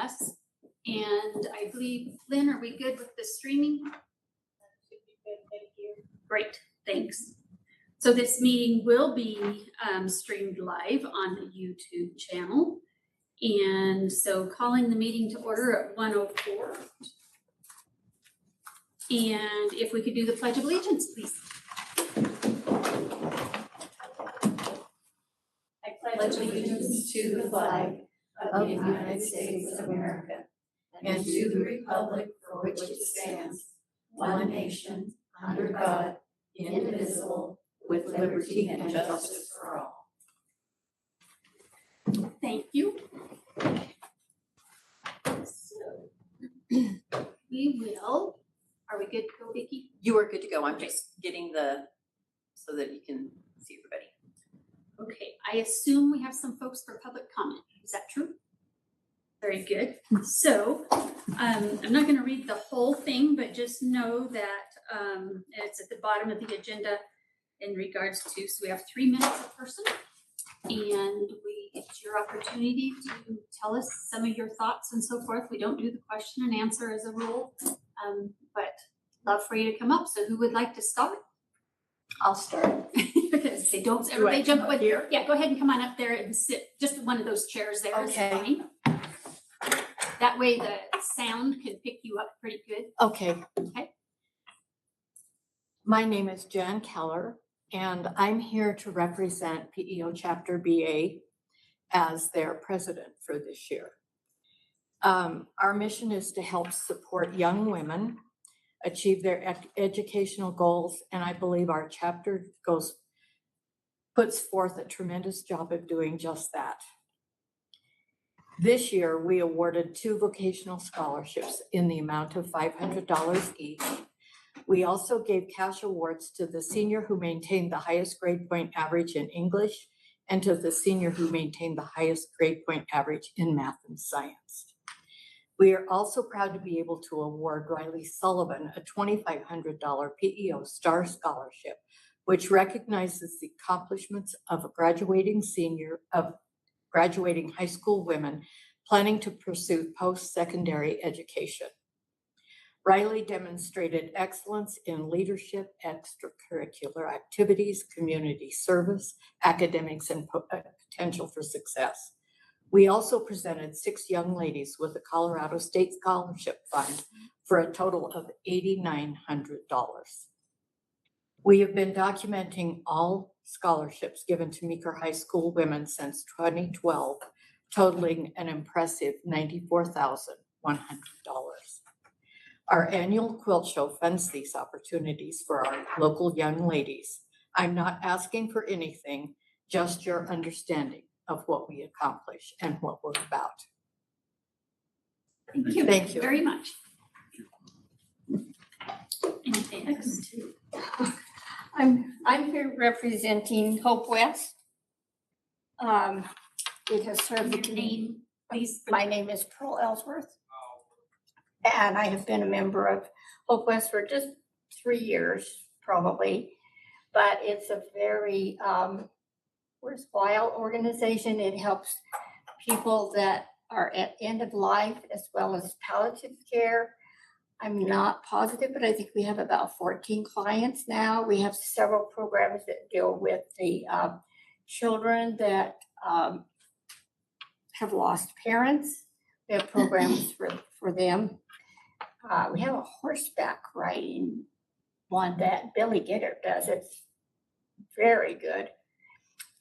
us. And I believe, Lynn, are we good with the streaming? Thank you. Great, thanks. So this meeting will be streamed live on the YouTube channel. And so calling the meeting to order at 1:04. And if we could do the Pledge of Allegiance, please. I pledge allegiance to the flag of the United States of America and to the republic for which it stands, one nation, under God, indivisible, with liberty and justice for all. Thank you. So we will, are we good to go, Vicki? You are good to go. I'm just getting so that you can see everybody. Okay, I assume we have some folks for public comment. Is that true? Very good. So I'm not going to read the whole thing, but just know that it's at the bottom of the agenda in regards to, so we have 3 minutes a person, and it's your opportunity to tell us some of your thoughts and so forth. We don't do the question and answer as a rule, but love for you to come up. So who would like to start? I'll start. Say, don't everybody jump with here. Yeah, go ahead and come on up there and sit. Just one of those chairs there is fine. That way the sound can pick you up pretty good. Okay. Okay. My name is Jan Keller, and I'm here to represent PEO Chapter BA as their president for this year. Our mission is to help support young women achieve their educational goals, and I believe our chapter puts forth a tremendous job of doing just that. This year, we awarded 2 vocational scholarships in the amount of $500 each. We also gave cash awards to the senior who maintained the highest grade point average in English and to the senior who maintained the highest grade point average in math and science. We are also proud to be able to award Riley Sullivan a $2,500 PEO Star Scholarship, which recognizes the accomplishments of a graduating high school women planning to pursue post-secondary education. Riley demonstrated excellence in leadership, extracurricular activities, community service, academics, and potential for success. We also presented 6 young ladies with a Colorado State Scholarship Fund for a total of $8,900. We have been documenting all scholarships given to Meeker High School women since 2012, totaling an impressive $94,100. Our annual quilt show funds these opportunities for our local young ladies. I'm not asking for anything, just your understanding of what we accomplish and what we're about. Thank you. Thank you very much. Anything else? I'm here representing Hope West. It has served the name, please. My name is Pearl Ellsworth, and I have been a member of Hope West for just 3 years, probably. But it's a very worthwhile organization. It helps people that are at end of life as well as palliative care. I'm not positive, but I think we have about 14 clients now. We have several programs that deal with the children that have lost parents. We have programs for them. We have a horseback riding one that Billy Gitter does. It's very good.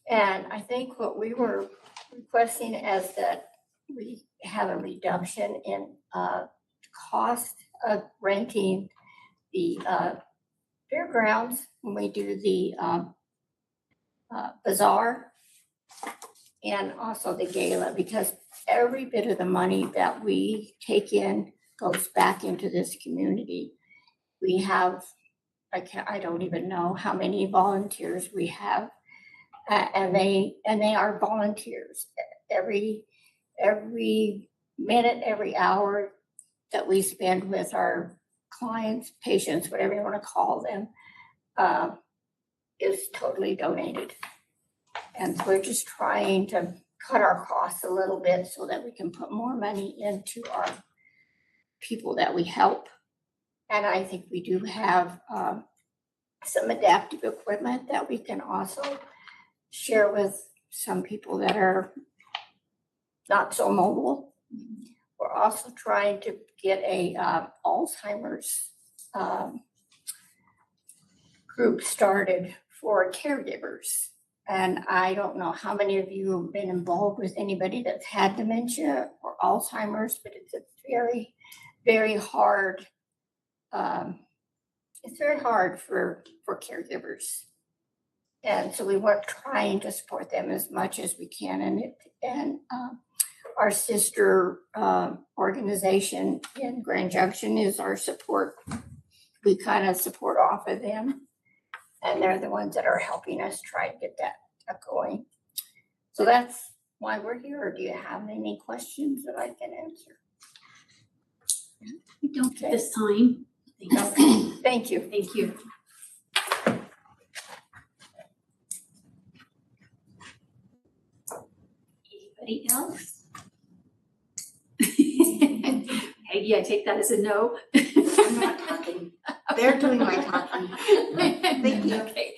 And I think what we were requesting is that we have a reduction in cost of renting the fairgrounds when we do the bazaar and also the gala, because every bit of the money that we take in goes back into this community. We have, I don't even know how many volunteers we have, and they are volunteers. Every minute, every hour that we spend with our clients, patients, whatever you want to call them, is totally donated. And we're just trying to cut our costs a little bit so that we can put more money into our people that we help. And I think we do have some adaptive equipment that we can also share with some people that are not so mobile. We're also trying to get a Alzheimer's group started for caregivers. And I don't know how many of you have been involved with anybody that's had dementia or Alzheimer's, but it's a very, very hard, it's very hard for caregivers. And so we want trying to support them as much as we can. And our sister organization in Grand Junction is our support. We kind of support off of them. And they're the ones that are helping us try to get that going. So that's why we're here. Do you have any questions that I can answer? We don't at this time. Thanks. Thank you. Thank you. Anybody else? Peggy, I take that as a no. I'm not talking. They're doing my talking. Thank you. Okay,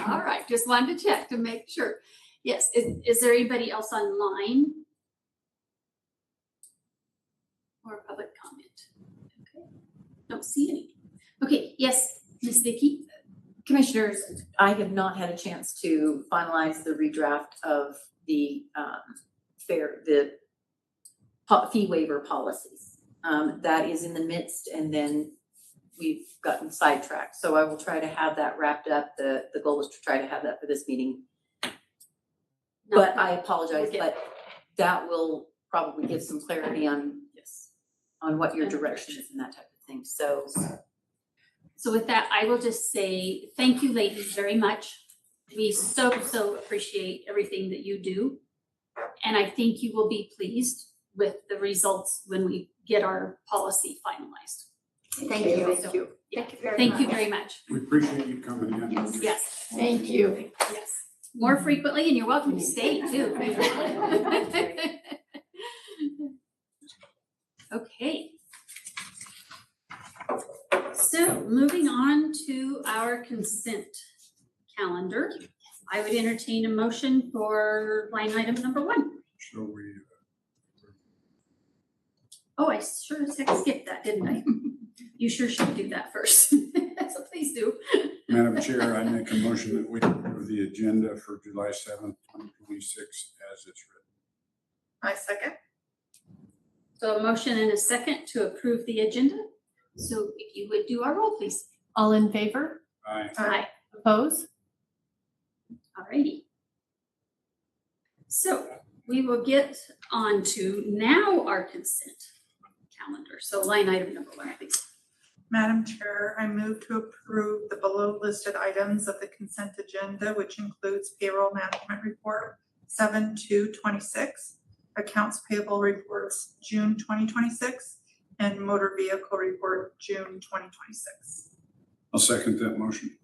all right, just wanted to check to make sure. Yes, is there anybody else online? Or public comment? Okay, don't see any. Okay, yes, Ms. Vicky? Commissioners, I have not had a chance to finalize the redraft of the fee waiver policies. That is in the midst, and then we've gotten sidetracked. So I will try to have that wrapped up. The goal is to try to have that for this meeting. But I apologize, but that will probably give some clarity on what your direction is and that type of thing. So with that, I will just say thank you, ladies, very much. We so appreciate everything that you do. And I think you will be pleased with the results when we get our policy finalized. Thank you. So, Thank you. yeah, Thank you very thank you very much. We appreciate you coming in. Yes, Thank you. yes. More frequently, and you're welcome to stay too. Okay. So moving on to our consent calendar, I would entertain a motion for line item number 1. So we, Oh, I sure as heck skipped that, didn't I? You sure should do that first. So please do. Madam Chair, I make a motion that we approve the agenda for July 7th, 2026 as it's written. I second. So a motion and a second to approve the agenda. So if you would do our roll, please. All in favor? Aye. Aye. Oppose? Alrighty. So we will get on to now our consent calendar. So line item number 1, please. Madam Chair, I move to approve the below listed items of the consent agenda, which includes payroll management report 7/2/26, accounts payable reports June 2026, and motor vehicle report June 2026. I'll second that motion.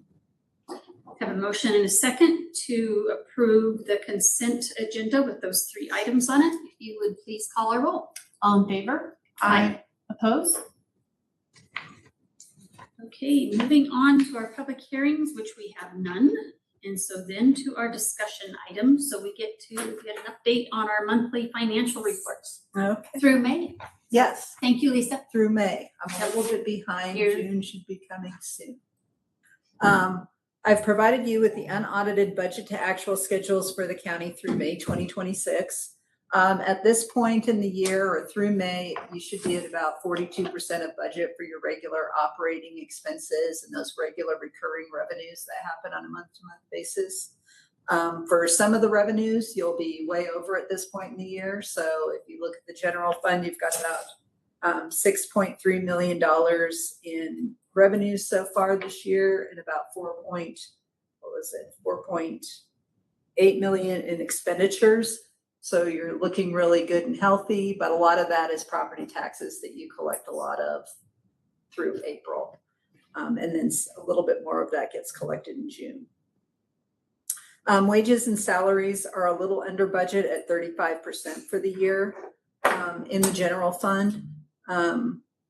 Have a motion and a second to approve the consent agenda with those 3 items on it. If you would please call our roll. All in favor? Aye. Oppose? Okay, moving on to our public hearings, which we have none. And so then to our discussion items. So we get to get an update on our monthly financial reports Okay, through May. yes, Thank you, Lisa. through May. I'm a little bit behind. Here. June should be coming soon. I've provided you with the unaudited budget to actual schedules for the county through May 2026. At this point in the year or through May, you should be at about 42% of budget for your regular operating expenses and those regular recurring revenues that happen on a month-to-month basis. For some of the revenues, you'll be way over at this point in the year. So if you look at the general fund, you've got about $6.3 million in revenues so far this year and about 4.8 million in expenditures. So you're looking really good and healthy, but a lot of that is property taxes that you collect a lot of through April. And then a little bit more of that gets collected in June. Wages and salaries are a little under budget at 35% for the year in the general fund.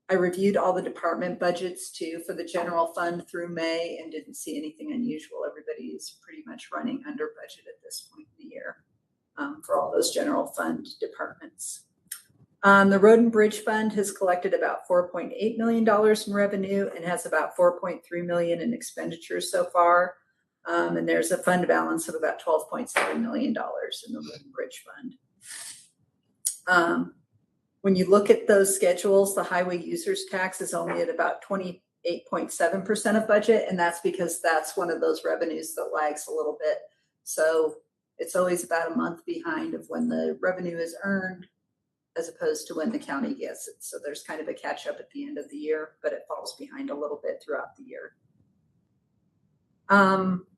I reviewed all the department budgets too for the general fund through May and didn't see anything unusual. Everybody is pretty much running under budget at this point in the year for all those general fund departments. The Road and Bridge Fund has collected about $4.8 million in revenue and has about $4.3 million in expenditures so far. And there's a fund balance of about $12.7 million in the Road and Bridge Fund. When you look at those schedules, the highway users tax is only at about 28.7% of budget, and that's because that's one of those revenues that lags a little bit. So it's always about a month behind of when the revenue is earned as opposed to when the county gets it. So there's kind of a catch up at the end of the year, but it falls behind a little bit throughout the year.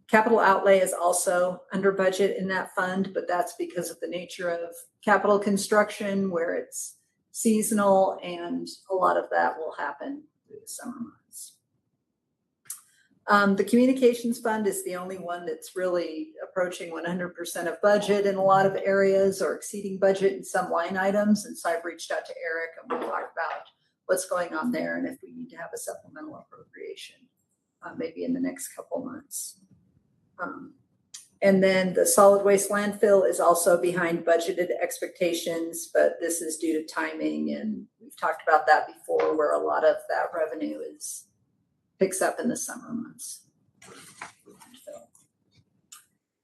Capital outlay is also under budget in that fund, but that's because of the nature of capital construction where it's seasonal and a lot of that will happen through the summer months. The communications fund is the only one that's really approaching 100% of budget in a lot of areas or exceeding budget in some line items. And so I've reached out to Eric and we'll talk about what's going on there and if we need to have a supplemental appropriation maybe in the next couple months. And then the solid waste landfill is also behind budgeted expectations, but this is due to timing. And we've talked about that before where a lot of that revenue picks up in the summer months.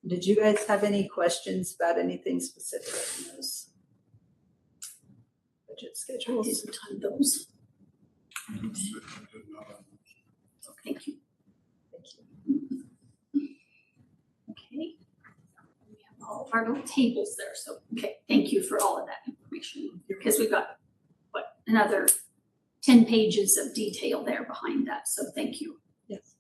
Did you guys have any questions about anything specific in those budget schedules? Isn't on those. Thank you. Okay. We have all of our little tables there. So, okay, thank you for all of that information because we've got, what, another 10 pages of detail there behind that. So thank you. Yes.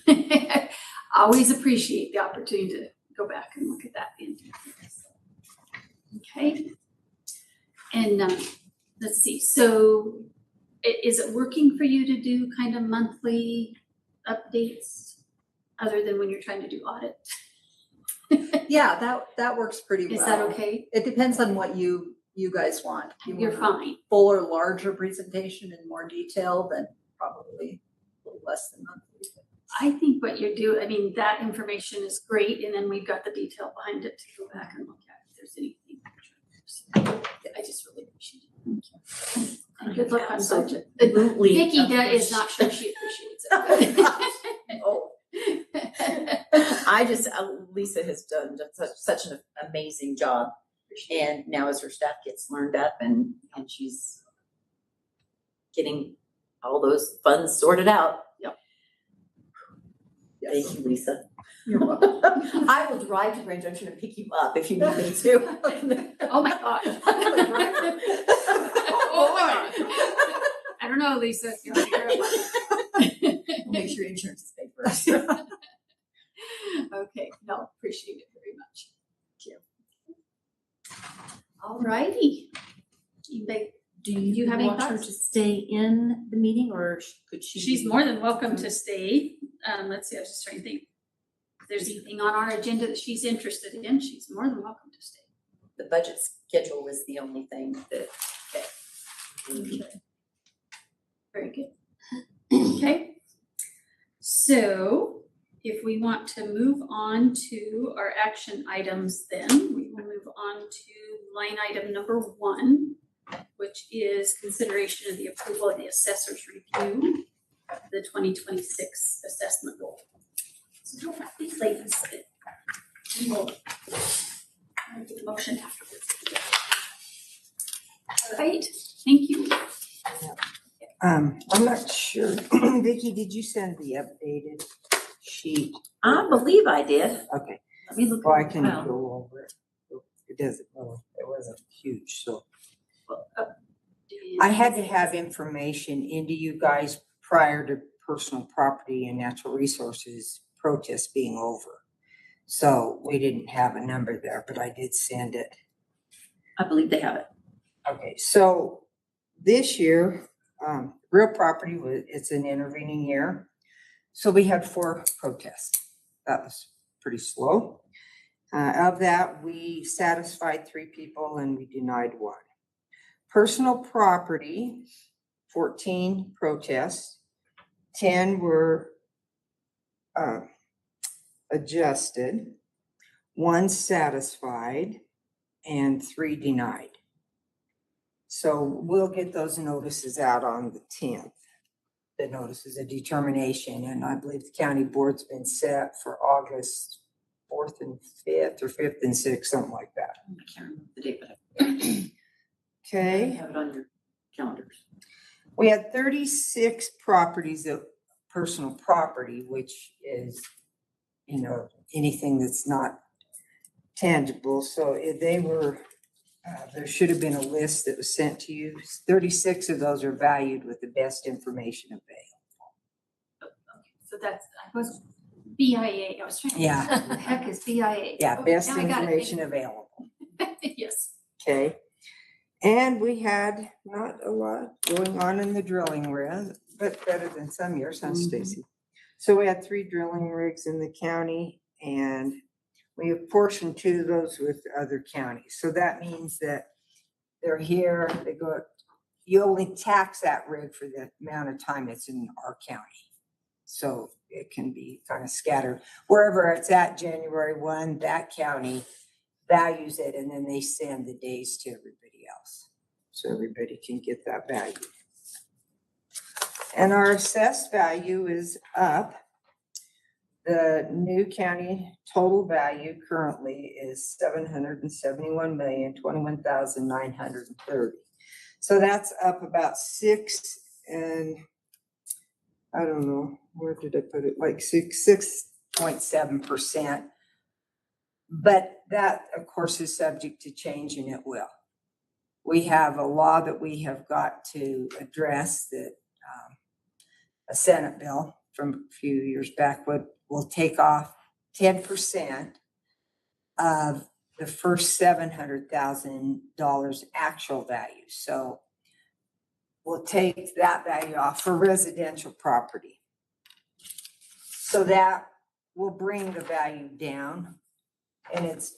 I always appreciate the opportunity to go back and look at that. Okay. And let's see. So is it working for you to do kind of monthly updates other than when you're trying to do audit? Yeah, that works pretty well. Is that okay? It depends on what you guys want. If you You're want fine. a fuller, larger presentation in more detail, then probably a little less than monthly. I think what you're doing, I mean, that information is great. And then we've got the detail behind it to go back and look at if there's anything. I just really appreciate it. Thank you. And good luck on budget. Absolutely. Vicki is not sure she appreciates it. Oh. I just, Lisa has done such an amazing job. And now as her staff gets learned up and she's getting all those funds sorted out. Yep. Thank you, Lisa. You're welcome. I will drive to Grand Junction and pick you up if you need me to. Oh my gosh. Oh my God. I don't know, Lisa. If you want to hear it. Make sure insurance is paid first. Okay, no, appreciate it very much. Thank you. All righty. Do you have any want her thoughts? to stay in the meeting or could she? She's more than welcome to stay. Let's see, I was just trying to think. If there's anything on our agenda that she's interested in, she's more than welcome to stay. The budget schedule is the only thing that. Okay. Very good. Okay. So if we want to move on to our action items, then we will move on to line item number 1, which is consideration of the approval of the assessor's review, the 2026 assessment roll. So these ladies, and we'll do the motion afterwards. All right, thank you. I'm not sure. Vicki, did you send the updated sheet? I believe I did. Okay, Let me look. well, I can Wow. go over it. It doesn't, well, it wasn't huge, so. I had to have information into you guys prior to personal property and natural resources protests being over. So we didn't have a number there, but I did send it. I believe they have it. Okay, so this year, real property it's an intervening year. So we had 4 protests. That was pretty slow. Of that, we satisfied 3 people and we denied 1. Personal property, 14 protests, 10 were adjusted, 1 satisfied, and 3 denied. So we'll get those notices out on the 10th. The notices of determination, and I believe the county board's been set for August 4th and 5th, or 5th and 6th, something like that. I can't remember the date, but I Okay. have it on your calendars. We had 36 properties of personal property, which is, anything that's not tangible. So they were, there should have been a list that was sent to you. 36 of those are valued with the best information available. So that's, I was BIA, I was trying to. Yeah. What the heck is BIA? Yeah, Okay, best now I got it. information available. Yes. Okay. And we had not a lot going on in the drilling rig, but better than some years, huh, Stacy? So we had 3 drilling rigs in the county, and we apportioned 2 of those with other counties. So that means that they're here, they go, you only tax that rig for the amount of time it's in our county. So it can be kind of scattered. Wherever it's at January 1, that county values it, and then they send the days to everybody else. So everybody can get that value. And our assessed value is up. The new county total value currently is $771,021,930. So that's up about 6 and I don't know, where did I put it? Like 6.7%. But that, of course, is subject to change, and it will. We have a law that we have got to address that a Senate bill from a few years back will take off 10% of the first $700,000 actual value. So we'll take that value off for residential property. So that will bring the value down, and it's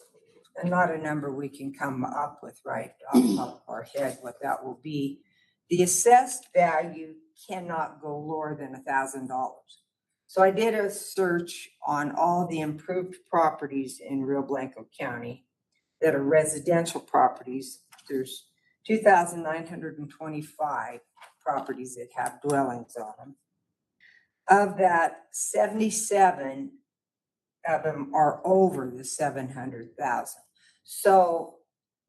not a number we can come up with right off the top of our head what that will be. The assessed value cannot go lower than $1,000. So I did a search on all the improved properties in Rio Blanco County that are residential properties. There's 2,925 properties that have dwellings on them. Of that, 77 of them are over the 700,000. So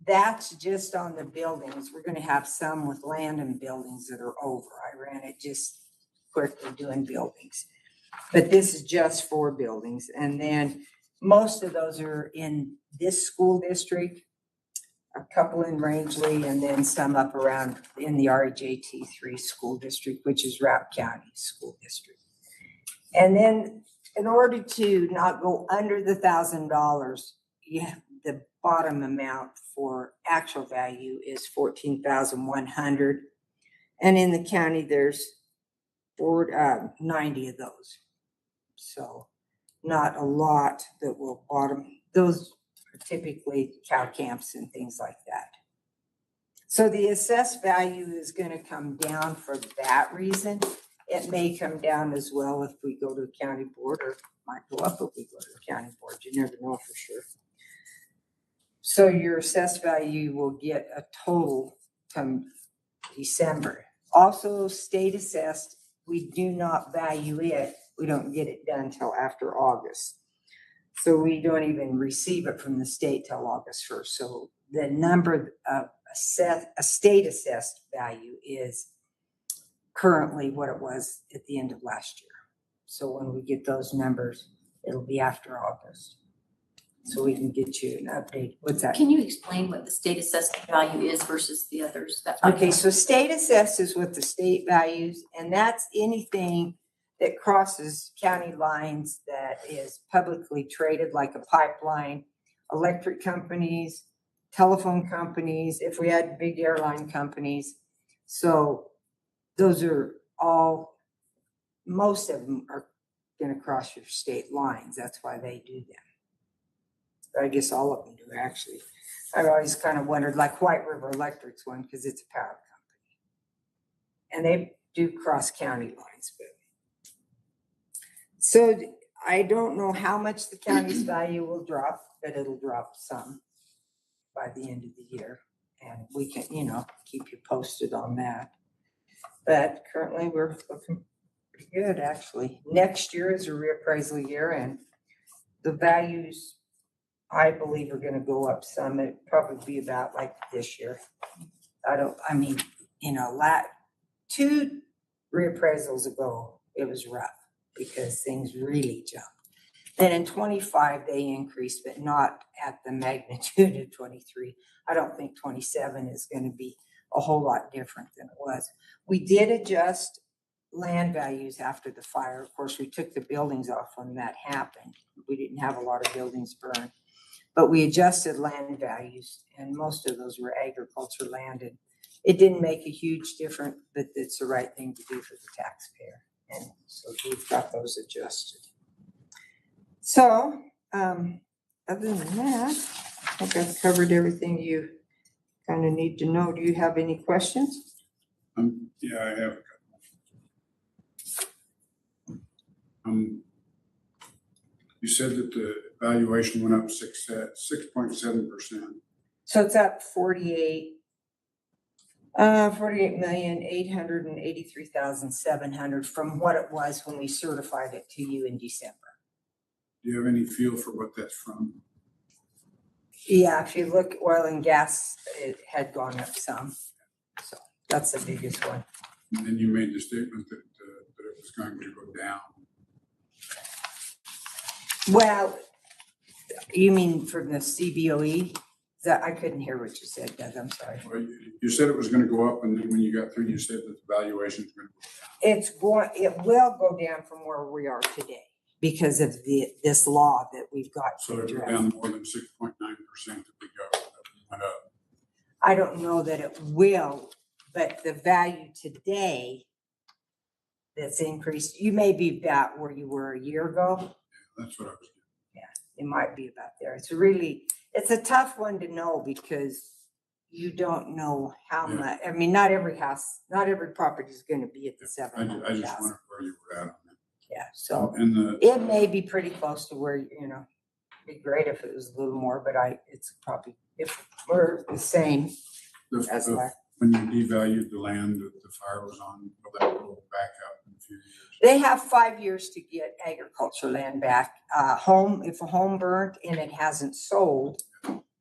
that's just on the buildings. We're going to have some with land and buildings that are over. I ran it just quickly doing buildings. But this is just for buildings. And then most of those are in this school district, a couple in Rangeley, and then some up around in the REJT3 school district, which is Rapp County School District. And then in order to not go under the $1,000, the bottom amount for actual value is $14,100. And in the county, there's 90 of those. So not a lot that will bottom. Those are typically cow camps and things like that. So the assessed value is going to come down for that reason. It may come down as well if we go to the county board, or it might go up if we go to the county board. You never know for sure. So your assessed value will get a total come December. Also, state assessed, we do not value it. We don't get it done till after August. So we don't even receive it from the state till August 1st. So the number of a state assessed value is currently what it was at the end of last year. So when we get those numbers, it'll be after August. So we can get you an update. What's that? Can you explain what the state assessed value is versus the others? Okay, so state assessed is what the state values, and that's anything that crosses county lines that is publicly traded, like a pipeline, electric companies, telephone companies, if we had big airline companies. So those are all, most of them are going to cross your state lines. That's why they do them. I guess all of them do, actually. I've always kind of wondered, like White River Electric's one, because it's a power company. And they do cross county lines, but. So I don't know how much the county's value will drop, but it'll drop some by the end of the year. And we can, keep you posted on that. But currently we're looking pretty good, actually. Next year is a reappraisal year, and the values, I believe, are gonna go up some. It'd probably be about like this year. Two reappraisals ago, it was rough because things really jumped. Then in 25, they increased, but not at the magnitude of 23. I don't think 27 is gonna be a whole lot different than it was. We did adjust land values after the fire. Of course, we took the buildings off when that happened. We didn't have a lot of buildings burned, but we adjusted land values, and most of those were agriculture land. And it didn't make a huge difference, but it's the right thing to do for the taxpayer. And so we've got those adjusted. So, other than that, I think I've covered everything you kind of need to know. Do you have any questions? Yeah, I have a couple. You said that the valuation went up 6.7%. So it's up 48,883,700 from what it was when we certified it to you in December. Do you have any feel for what that's from? Yeah, if you look, oil and gas, it had gone up some. So that's the biggest one. And then you made the statement that it was going to go down. Well, you mean from the CBOE? I couldn't hear what you said, Doug. I'm sorry. Well, you said it was going to go up, and then when you got through, you said that the valuation is going to go down. It will go down from where we are today because of this law that we've got. So it went down more than 6.9% that went up. I don't know that it will, but the value today that's increased, you may be about where you were a year ago. Yeah, that's what I was getting. Yeah, it might be about there. It's a tough one to know because you don't know how much. I mean, not every property is going to be at the 700,000. I just wondered where you were at on that. Yeah, so And it may be pretty close to where, it'd be great if it was a little more, but it's probably, if we're the same as last. when you devalued the land that the fire was on, will that go back up in a few years? They have 5 years to get agriculture land back. If a home burnt and it hasn't sold,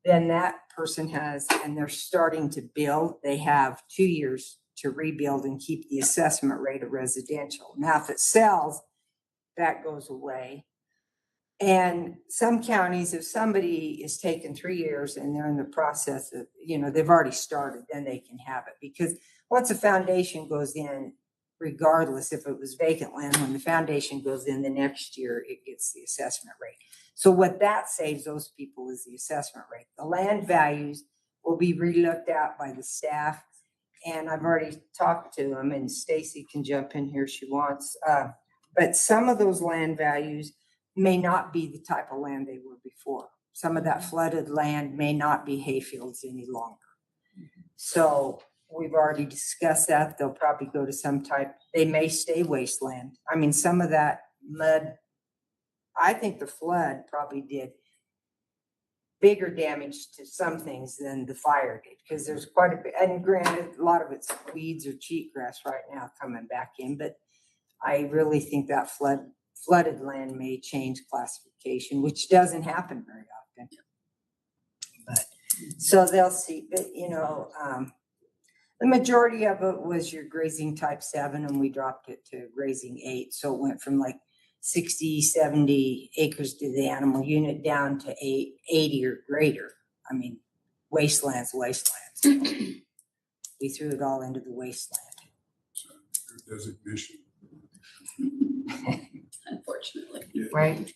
then that person and they're starting to build, they have 2 years to rebuild and keep the assessment rate of residential. Now, if it sells, that goes away. And some counties, if somebody is taking 3 years and they're in the process of, they've already started, then they can have it. Because once a foundation goes in, regardless if it was vacant land, when the foundation goes in the next year, it gets the assessment rate. So what that saves those people is the assessment rate. The land values will be relooked at by the staff. And I've already talked to them, and Stacy can jump in here if she wants. But some of those land values may not be the type of land they were before. Some of that flooded land may not be hayfields any longer. So we've already discussed that. They'll probably go to they may stay wasteland. I mean, some of that mud, I think the flood probably did bigger damage to some things than the fire did, because there's quite a bit, and granted, a lot of it's weeds or cheatgrass right now coming back in, but I really think that flooded land may change classification, which doesn't happen very often. But so they'll see, but the majority of it was your grazing type 7, and we dropped it to grazing 8. So it went from like 60, 70 acres to the animal unit down to 80 or greater. I mean, wastelands. We threw it all into the wasteland. So your designation. Unfortunately. Yeah. Right?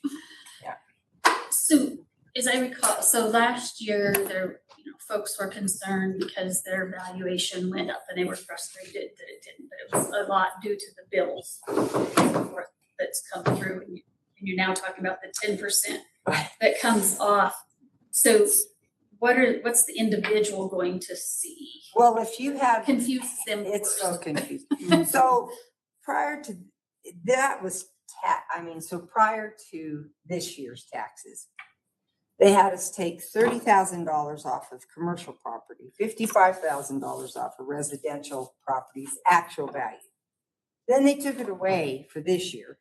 So as I recall, last year folks were concerned because their valuation went up and they were frustrated that it didn't, but it was a lot due to the bills that's come through. And you're now talking about the 10% that comes off So what's the individual going to see? Well, if you have, Confuses them it's worse. so confusing. So prior to, that was so prior to this year's taxes, they had us take $30,000 off of commercial property, $55,000 off of residential properties, actual value. Then they took it away for this year,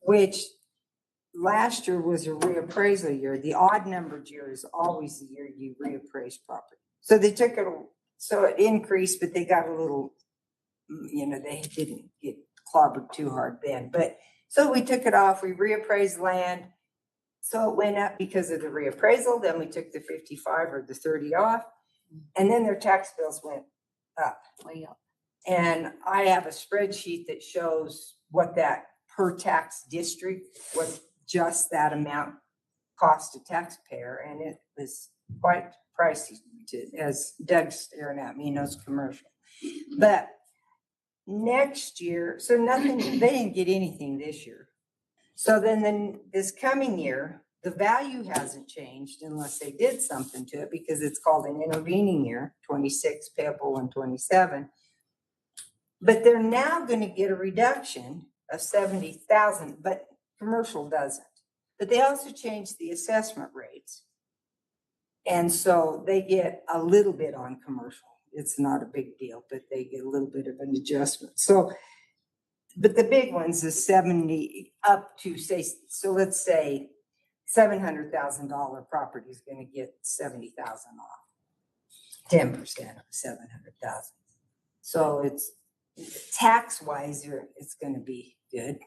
which last year was a reappraisal year. The odd numbered year is always the year you reappraise property. So they took it, so it increased, but they got a little, they didn't get clobbered too hard then. But so we took it off, we reappraised land. So it went up because of the reappraisal. Then we took the 55 or the 30 off. And then their tax bills went up. Way up. And I have a spreadsheet that shows what that per tax district was, just that amount cost a taxpayer. And it was quite pricey, as Doug's staring at me, he knows commercial. But next year, so nothing, they didn't get anything this year. So then this coming year, the value hasn't changed unless they did something to it, because it's called an intervening year, 26 payable and 27. But they're now going to get a reduction of 70,000, but commercial doesn't. But they also changed the assessment rates. And so they get a little bit on commercial. It's not a big deal, but they get a little bit of an adjustment. So, but the big ones is 70 up to say, so let's say $700,000 property is going to get 70,000 off, 10% of 700,000. So it's tax wise, it's going to be good.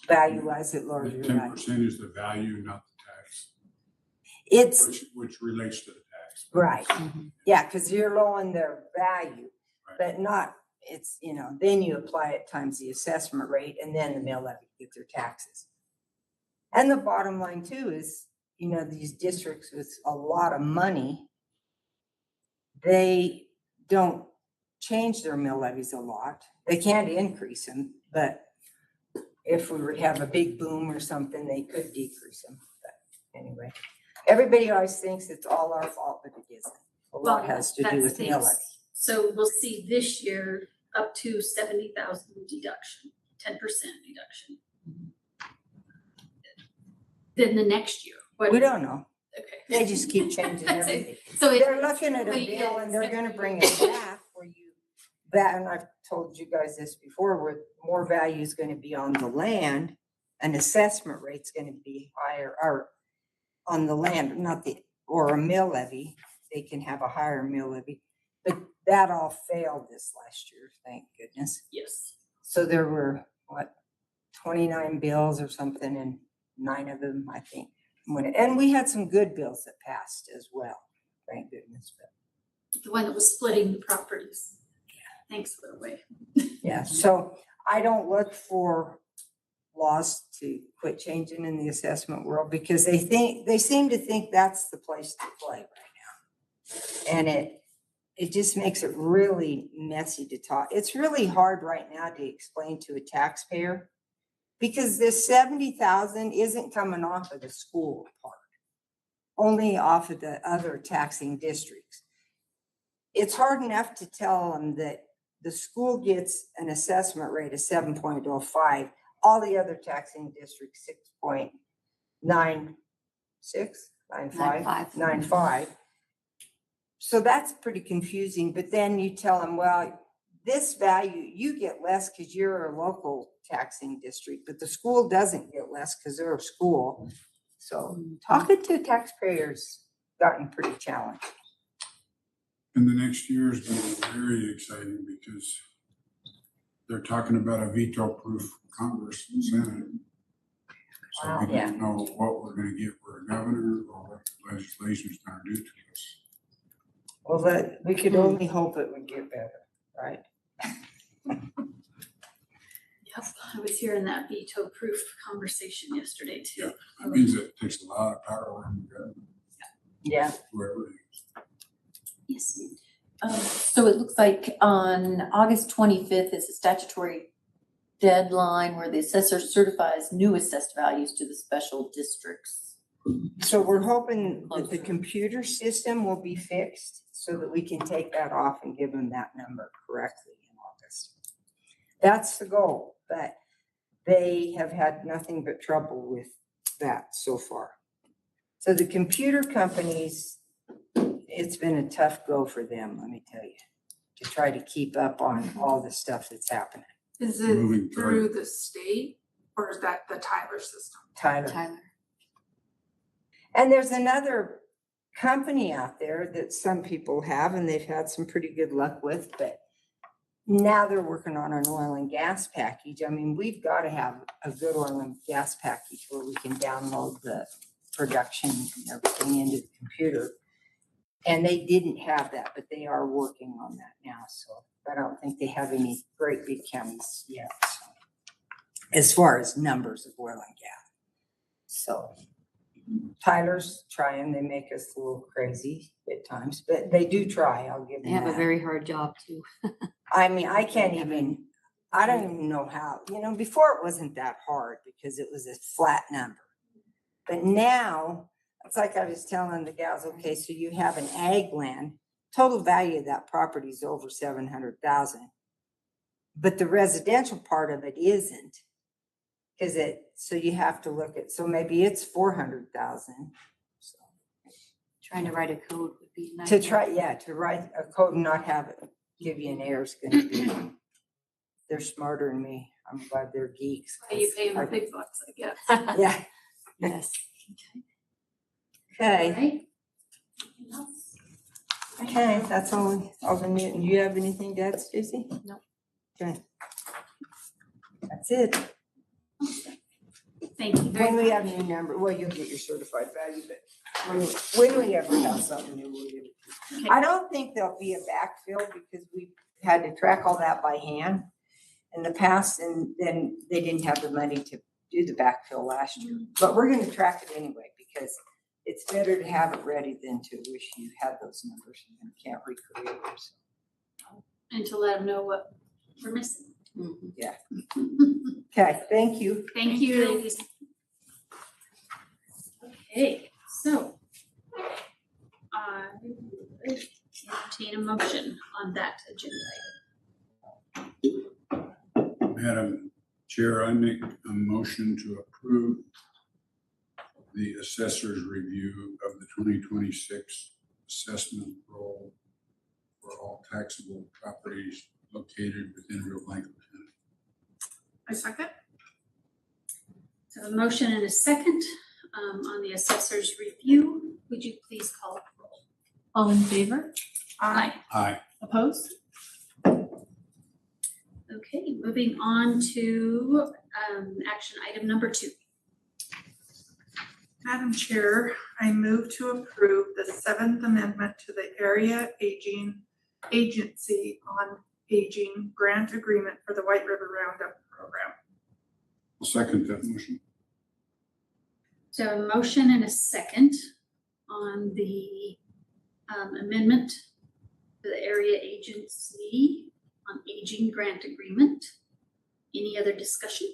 Value wise, it lowers your value. 10% is the value, not the tax. It's Which relates to the tax. right. Yeah, because you're lowering their value, Right. but not, it's, then you apply it times the assessment rate, and then the mill levy gets their taxes. And the bottom line too is, these districts with a lot of money, they don't change their mill levies a lot. They can't increase them, but if we were to have a big boom or something, they could decrease them. But anyway, everybody always thinks it's all our fault, but it isn't. A lot has to do That's with the mill thing. levy. So we'll see this year up to 70,000 deduction, 10% deduction. Then the next year, what? We don't know. Okay. They just keep changing That's it. everything. So They're looking at a what it bill and is. they're gonna bring it back for you. That, and I've told you guys this before, where more value is gonna be on the land, an assessment rate's gonna be higher, or on the land, or a mill levy, they can have a higher mill levy. But that all failed this last year, thank goodness. Yes. So there were, 29 bills or something, and 9 of them, I think, and we had some good bills that passed as well, thank goodness. But The one that was splitting the properties. Yeah. Thanks, by the way. yeah, so I don't look for laws to quit changing in the assessment world, because they seem to think that's the place to play right now. And it just makes it really messy to talk. It's really hard right now to explain to a taxpayer, because this 70,000 isn't coming off of the school part, only off of the other taxing districts. It's hard enough to tell them that the school gets an assessment rate of 7.05, all the other taxing districts 6.95. So that's pretty confusing, but then you tell them, well, this value, you get less because you're a local taxing district, but the school doesn't get less because they're a school. So talking to taxpayers gotten pretty challenging. And the next year is going to be very exciting, because they're talking about a veto-proof Congress and Senate. So Wow, we yeah. don't know what we're going to get for a governor or what the legislature's going to do to us. Well, we could only hope it would get better, right? Yep. I was hearing that veto proof conversation yesterday too. That means it takes a lot of power away from the government, Yeah. whoever it is. Yes. So it looks like on August 25th is a statutory deadline where the assessor certifies new assessed values to the special districts. So we're hoping that the computer system will be fixed so that we can take that off and give them that number correctly in August. That's the goal, but they have had nothing but trouble with that so far. So the computer companies, it's been a tough go for them, let me tell you, to try to keep up on all the stuff that's happening. Is Moving it through the state or is that the Tyler system? Tyler. And there's another company out there that some people have and they've had some pretty good luck with, but now they're working on an oil and gas package. I mean, we've got to have a good oil and gas package where we can download the production and everything into the computer. And they didn't have that, but they are working on that now. So I don't think they have any great big counties yet, so, as far as numbers of oil and gas. So Tyler's trying, they make us a little crazy at times, but they do try, I'll give They them have a that. very hard job too. I mean, I don't even know how, before it wasn't that hard because it was a flat number. But now, it's like I was telling the gals, okay, so you have an ag land, total value of that property is over 700,000. But the residential part of it isn't. So you have to look at, so maybe it's 400,000. So Trying to write a code would be nice. to write a code and not have it give you an error is gonna be, they're smarter than me. I'm glad they're geeks. You pay them the big bucks, I guess. Yeah, Yes. okay, Right? okay, that's all the new, do you have anything to add, Stacy? No. Okay. That's it. Thank you very When much. we have new number, well, you'll get your certified value, but when we ever have something new, we'll get it. Okay. I don't think there'll be a backfill because we had to track all that by hand in the past, and then they didn't have the money to do the backfill last year. But we're gonna track it anyway because it's better to have it ready than to wish you had those numbers and can't recreate them. So, And to let them know what we're missing. okay, thank you. Thank you. Okay, so I would entertain a motion on that agenda item. Madam Chair, I make a motion to approve the assessor's review of the 2026 assessment roll for all taxable properties located within Rio Blanco County. I second. So a motion and a second on the assessor's review. Would you please call the roll? All in favor? Aye. Aye. Opposed? Okay, moving on to action item number 2. Madam Chair, I move to approve the 7th Amendment to the Area Agency on Aging Grant Agreement for the White River Roundup Program. I'll second that motion. So a motion and a second on the amendment to the Area Agency on Aging Grant Agreement. Any other discussion?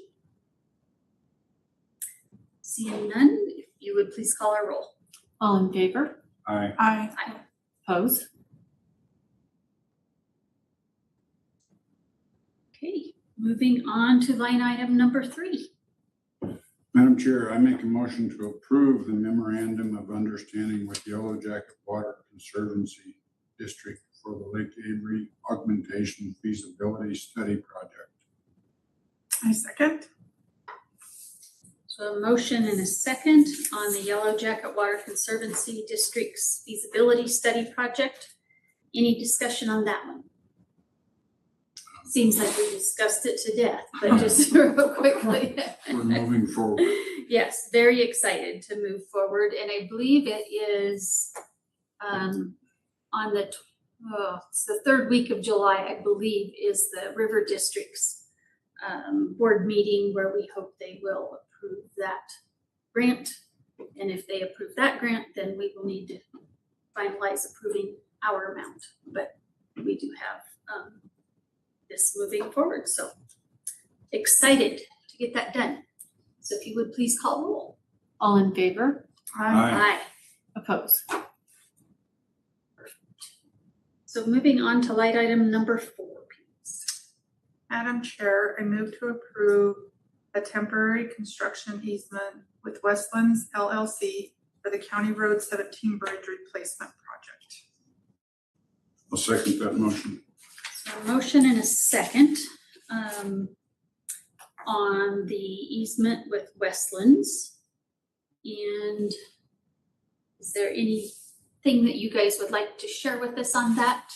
Seeing none, if you would please call our roll. All in favor? Aye. Aye. Opposed? Okay, moving on to line item number 3. Madam Chair, I make a motion to approve the memorandum of understanding with Yellow Jacket Water Conservancy District for the Lake Avery Augmentation Feasibility Study Project. I second. So a motion and a second on the Yellow Jacket Water Conservancy District's feasibility study project. Any discussion on that one? Seems like we discussed it to death, but just real quickly. We're moving forward. Yes, very excited to move forward, and I believe it is on it's the 3rd week of July, I believe, is the River District's board meeting where we hope they will approve that grant. And if they approve that grant, then we will need to finalize approving our amount. But we do have this moving forward, so excited to get that done. So if you would please call roll. All in favor? Aye. Oppose. So moving on to light item number 4, please. Madam Chair, I move to approve a temporary construction easement with Westlands LLC for the County Road 17 Bridge Replacement Project. I'll second that motion. So a motion and a second on the easement with Westlands. And is there anything that you guys would like to share with us on that?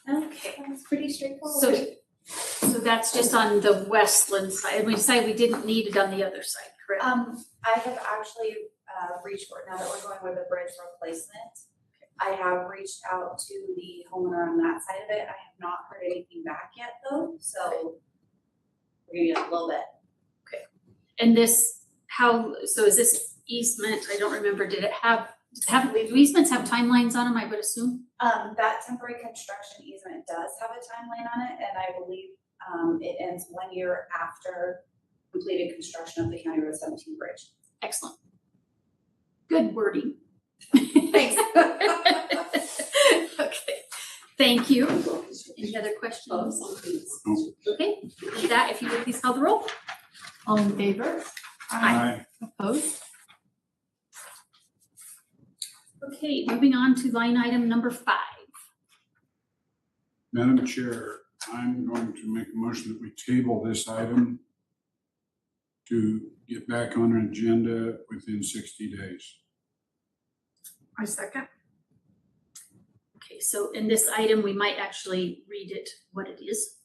Okay, That's pretty straightforward. so that's just on the Westland side. We decided we didn't need it on the other side, correct? I have actually reached for, now that we're going with a bridge replacement, I have reached out to the homeowner on that side of it. I have not heard anything back yet though, so we're gonna get a little bit. And this, so is this easement, I don't remember, did it have, do easements have timelines on them, I would assume? That temporary construction easement does have a timeline on it, and I believe it ends 1 year after completed construction of the County Road 17 bridge. Excellent. Good wording. Thanks. Okay, thank you. Any other questions? Okay, with that, if you would please call the roll. All in favor? Aye. Opposed? Okay, moving on to line item number 5. Madam Chair, I'm going to make a motion that we table this item to get back on an agenda within 60 days. I second. Okay, so in this item, we might actually read it, what it is.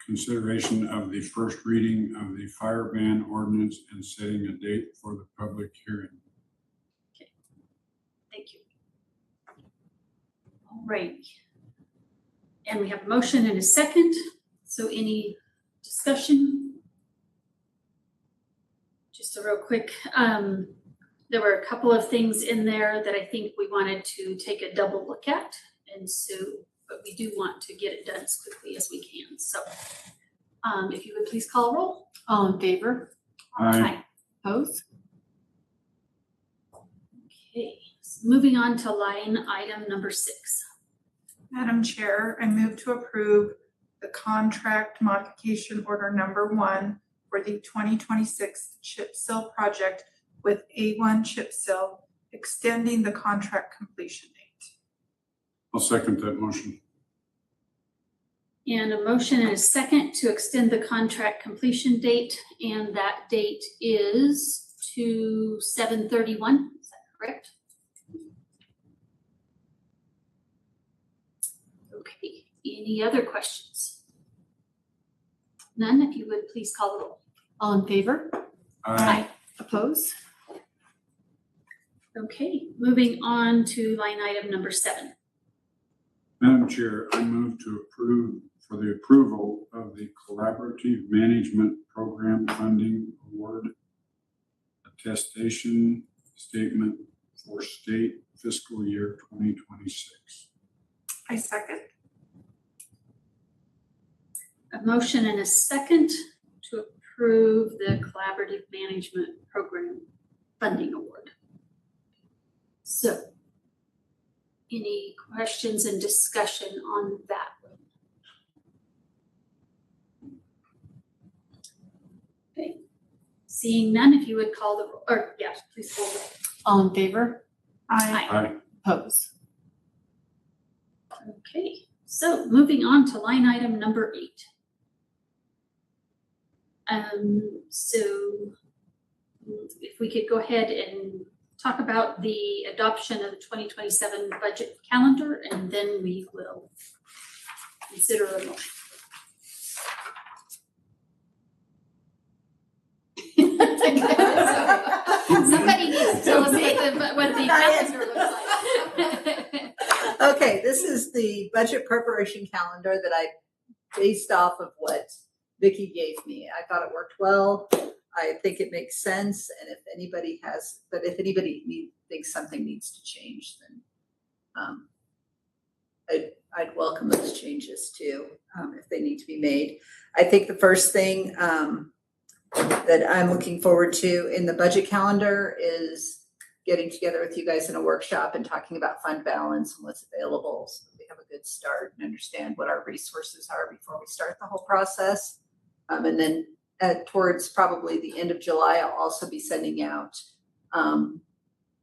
Consideration of the first reading of the fire ban ordinance and setting a date for the public hearing. Thank you. All right. And we have a motion and a second. So any discussion? Just a real quick, there were a couple of things in there that I think we wanted to take a double look at. And so, but we do want to get it done as quickly as we can. So if you would please call a roll. All in favor? Aye. Opposed? Okay, so moving on to line item number 6. Madam Chair, I move to approve the contract modification order number 1 for the 2026 chip seal project with A1 chip seal, extending the contract completion date. I'll second that motion. And a motion and a second to extend the contract completion date, and that date is to 7/31, is that correct? Okay, any other questions? None, if you would please call the roll. All in favor? Aye. Opposed? Okay, moving on to line item number 7. Madam Chair, I move to approve for the approval of the Collaborative Management Program Funding Award attestation statement for state fiscal year 2026. I second. A motion and a second to approve the Collaborative Management Program Funding Award. So, any questions and discussion on that one? Okay, seeing none, if you would call the, or yes, please call the roll. All in favor? Aye. Aye. Opposed? Okay, so moving on to line item number 8. So if we could go ahead and talk about the adoption of the 2027 budget calendar, and then we will consider a motion. Somebody needs to tell us what the calendar looks like. Okay, this is the budget preparation calendar that I based off of what Vicki gave me. I thought it worked well. I think it makes sense, and if anybody thinks something needs to change, then I'd welcome those changes too, if they need to be made. I think the first thing that I'm looking forward to in the budget calendar is getting together with you guys in a workshop and talking about fund balance and what's available, so that we have a good start and understand what our resources are before we start the whole process. And then towards probably the end of July, I'll also be sending out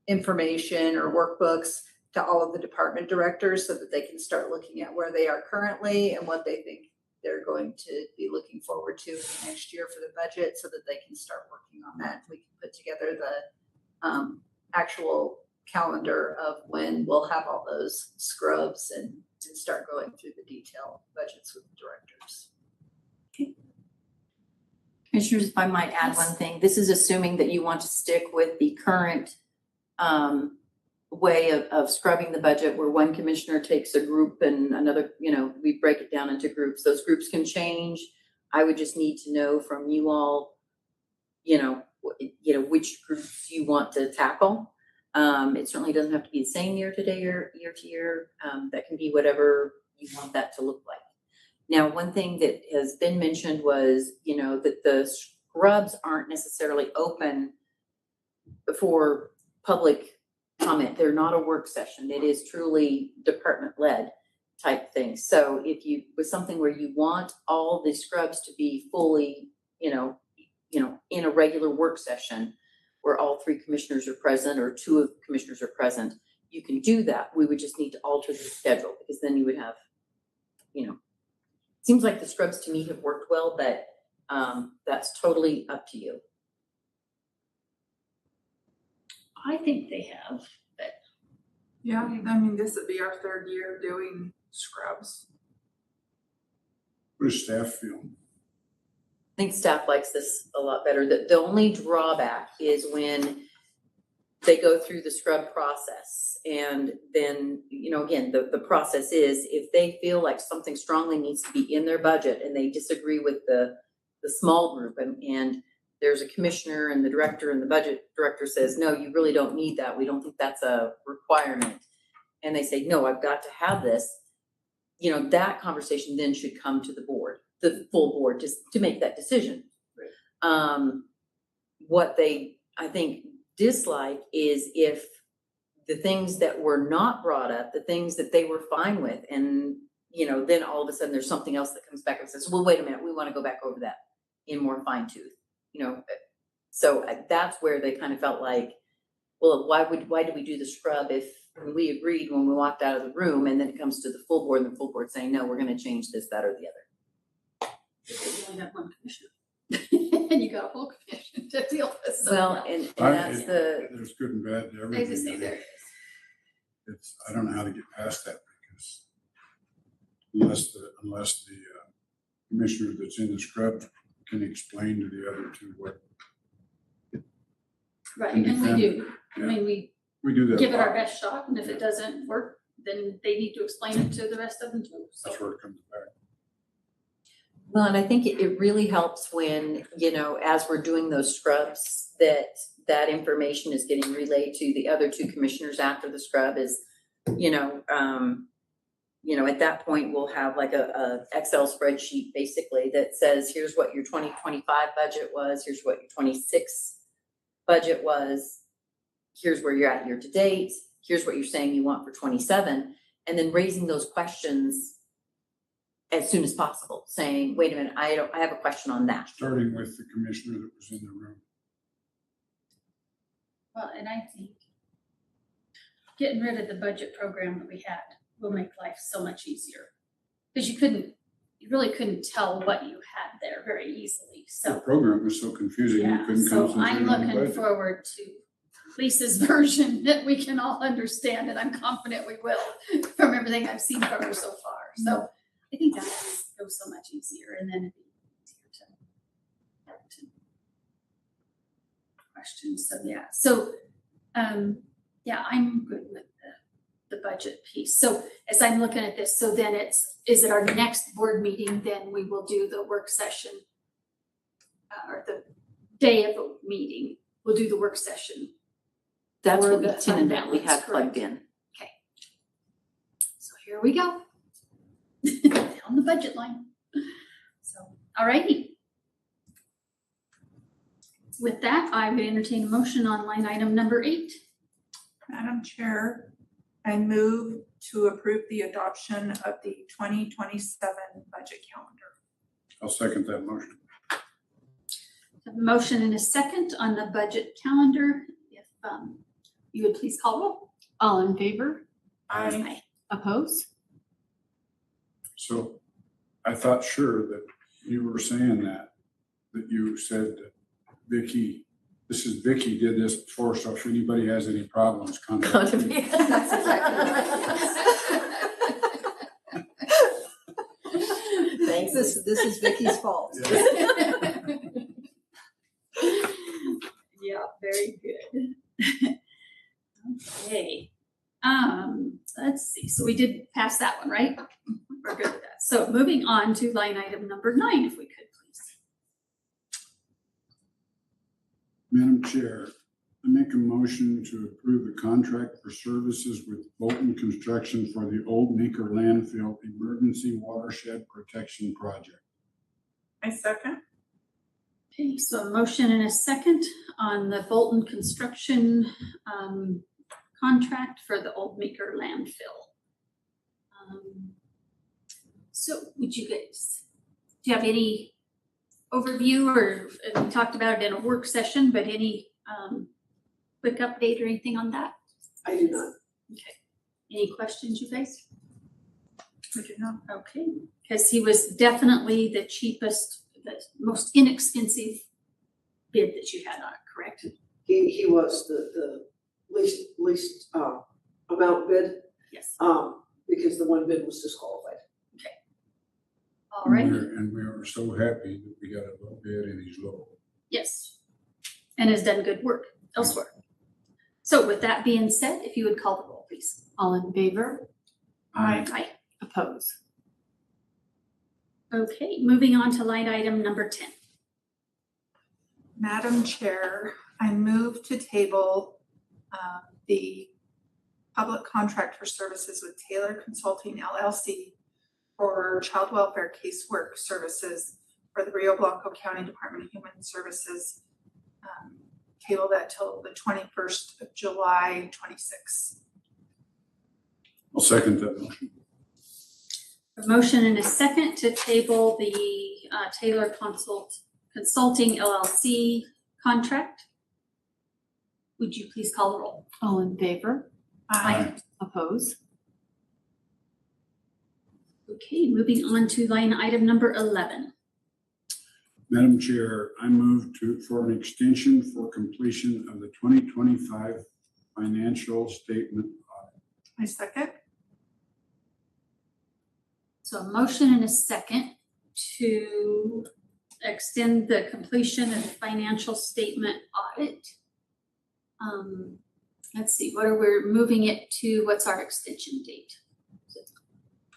information or workbooks to all of the department directors so that they can start looking at where they are currently and what they think they're going to be looking forward to next year for the budget, so that they can start working on that. We can put together the actual calendar of when we'll have all those scrubs and start going through the detailed budgets with the directors. Commissioners, if I might add one thing, this is assuming that you want to stick with the current way of scrubbing the budget, where one commissioner takes a group and another, we break it down into groups. Those groups can change. I would just need to know from you all, which groups you want to tackle. It certainly doesn't have to be the same year to year. That can be whatever you want that to look like. Now, one thing that has been mentioned was, that the scrubs aren't necessarily open for public comment. They're not a work session. It is truly department-led type thing. So if you, with something where you want all the scrubs to be fully, in a regular work session where all three commissioners are present or two of the commissioners are present, you can do that. We would just need to alter the schedule, because then you would have, seems like the scrubs to me have worked well, but that's totally up to you. I think they have, but Yeah, I mean, this would be our third year doing scrubs. What does staff feel? I think staff likes this a lot better. The only drawback is when they go through the scrub process. And then, again, the process is, if they feel like something strongly needs to be in their budget and they disagree with the small group, and there's a commissioner and the director and the budget director says, no, you really don't need that. We don't think that's a requirement. And they say, no, I've got to have this. That conversation then should come to the board, the full board, to make that decision. Right. What they, I think, dislike is if the things that were not brought up, the things that they were fine with, and then all of a sudden there's something else that comes back and says, well, wait a minute, we want to go back over that in more fine tooth. So that's where they kind of felt like, well, why did we do the scrub if we agreed when we walked out of the room, and then it comes to the full board and the full board saying, no, we're going to change this, that, or the other. you only have one commissioner. And you got a whole commission to deal with. So Well, and that's There's good and bad to I just say everything. there. I don't know how to get past that, because unless the commissioner that's in the scrub can explain to the other two what. Right, And and we defend do. it. I mean, We do that. give it a lot. our best shot, and if it doesn't work, then they need to explain it to the rest of them too. So That's where it comes back. Well, and I think it really helps when, as we're doing those scrubs, that information is getting relayed to the other two commissioners after the scrub is, at that point, we'll have like a Excel spreadsheet basically that says, here's what your 2025 budget was, here's what your 26 budget was, here's where you're at year to date, here's what you're saying you want for 27, and then raising those questions as soon as possible, saying, wait a minute, I have a question on that. Starting with the commissioner that was in the room. well, and I think getting rid of the budget program that we had will make life so much easier. Because you really couldn't tell what you had there very easily, The so. program was so confusing, you Yeah, couldn't so concentrate I'm on the looking budget. forward to Lisa's version that we can all understand, and I'm confident we will from everything I've seen from her so far. So I think that will go so much easier, and then it'd be easier to questions. So yeah, so I'm good with the budget piece. So as I'm looking at this, so then is it our next board meeting? Then we will do the work session, or the day of a meeting, we'll do the work session. That's Or what we the fund tentatively balance, had plugged correct. in. So here we go. On the budget line. So, all righty. With that, I would entertain a motion on line item number 8. Madam Chair, I move to approve the adoption of the 2027 budget calendar. I'll second that motion. A motion and a second on the budget calendar. If you would please call roll. All in favor? Aye. Oppose? So I thought sure that you were saying that you said that Vicky, Vicky did this before, so if anybody has any problems, contact me. That's exactly right. Thanks. This is Vicky's fault. Yeah, very good. Okay. Let's see. So we did pass that one, right? We're good with that. So moving on to line item number 9, if we could, please. Madam Chair, I make a motion to approve the contract for services with Bolton Construction for the Old Meeker Landfill Emergency Watershed Protection Project. I second. Okay, so a motion and a second on the Bolton construction contract for the Old Meeker landfill. So would you guys, do you have any overview, or we talked about it in a work session, but any quick update or anything on that? I do not. Okay. Any questions, you guys? I do not. Okay, because he was definitely the cheapest, the most inexpensive bid that you had on it, correct? He was the least amount bid, Yes. because the one bid was disqualified. All right. And we are so happy that we got a low bid and he's low. Yes. And has done good work elsewhere. So with that being said, if you would call the roll, please. All in favor? Aye. Aye. Oppose? Okay, moving on to line item number 10. Madam Chair, I move to table the public contract for services with Taylor Consulting LLC for child welfare casework services for the Rio Blanco County Department of Human Services. Table that till the 21st of July, 26. I'll second that motion. A motion and a second to table the Taylor Consulting LLC contract. Would you please call the roll? All in favor? Aye. Oppose? Okay, moving on to line item number 11. Madam Chair, I move for an extension for completion of the 2025 financial statement audit. I second. So a motion and a second to extend the completion of the financial statement audit. Let's see, we're moving it to, what's our extension date?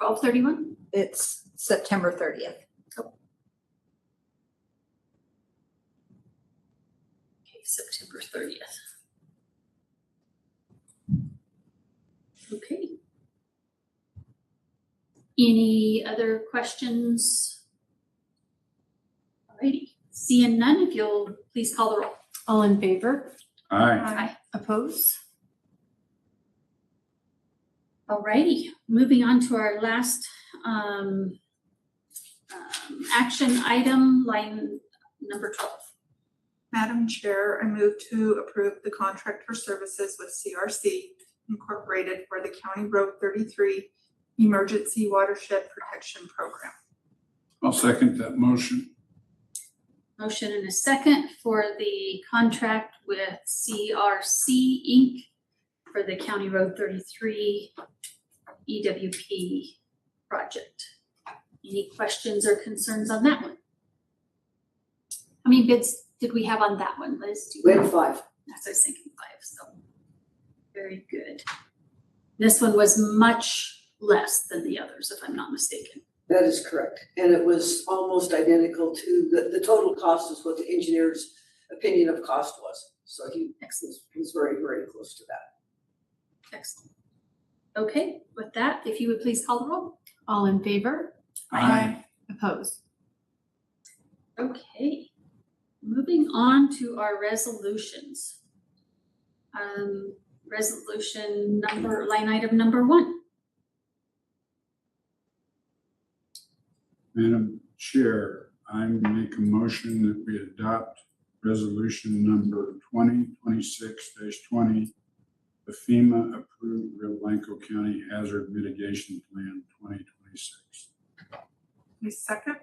12/31? It's September 30th. Okay, September 30th. Okay. Any other questions? Alrighty, seeing none, if you'll please call the roll. All in favor? Aye. Oppose? Alrighty, moving on to our last action item, line number 12. Madam Chair, I move to approve the contract for services with CRC Incorporated for the County Road 33 Emergency Watershed Protection Program. I'll second that motion. Motion and a second for the contract with CRC Inc. for the County Road 33 EWP project. Any questions or concerns on that one? How many bids did we have on that one, Liz? Do you We know? had 5. That's what I was thinking, 5, so very good. This one was much less than the others, if I'm not mistaken. That is correct. And it was almost identical to the total cost is what the engineer's opinion of cost was. So he was very, very close to that. Excellent. Okay, with that, if you would please call the roll. All in favor? Aye. Oppose? Okay. moving on to our resolutions. Resolution number, line item number 1. Madam Chair, I make a motion that we adopt resolution number 2026-20, the FEMA approved Rio Blanco County Hazard Mitigation Plan 2026. A second?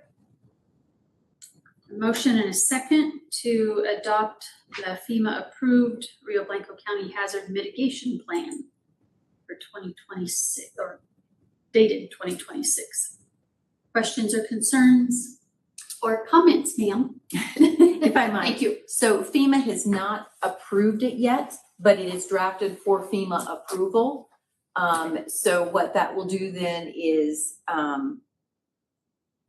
A motion and a second to adopt the FEMA approved Rio Blanco County Hazard Mitigation Plan for 2026, or dated 2026. Questions or concerns or comments, ma'am? If I might. Thank you. So FEMA has not approved it yet, but it is drafted for FEMA approval. So what that will do then is,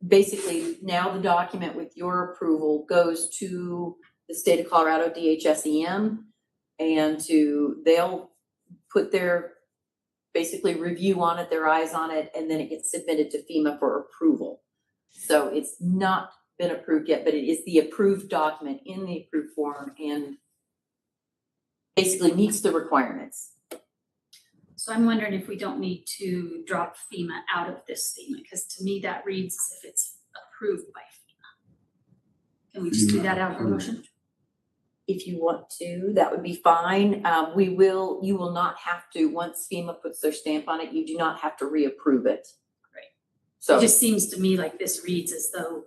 basically now the document with your approval goes to the state of Colorado DHSEM, and they'll put their basically review on it, their eyes on it, and then it gets submitted to FEMA for approval. So it's not been approved yet, but it is the approved document in the approved form and basically meets the requirements. So I'm wondering if we don't need to drop FEMA out of this statement, because to me that reads as if it's approved by FEMA. Can we just do that out of the motion? If you want to, that would be fine. You will not have to, once FEMA puts their stamp on it, you do not have to reapprove it. Right. So It just seems to me like this reads as though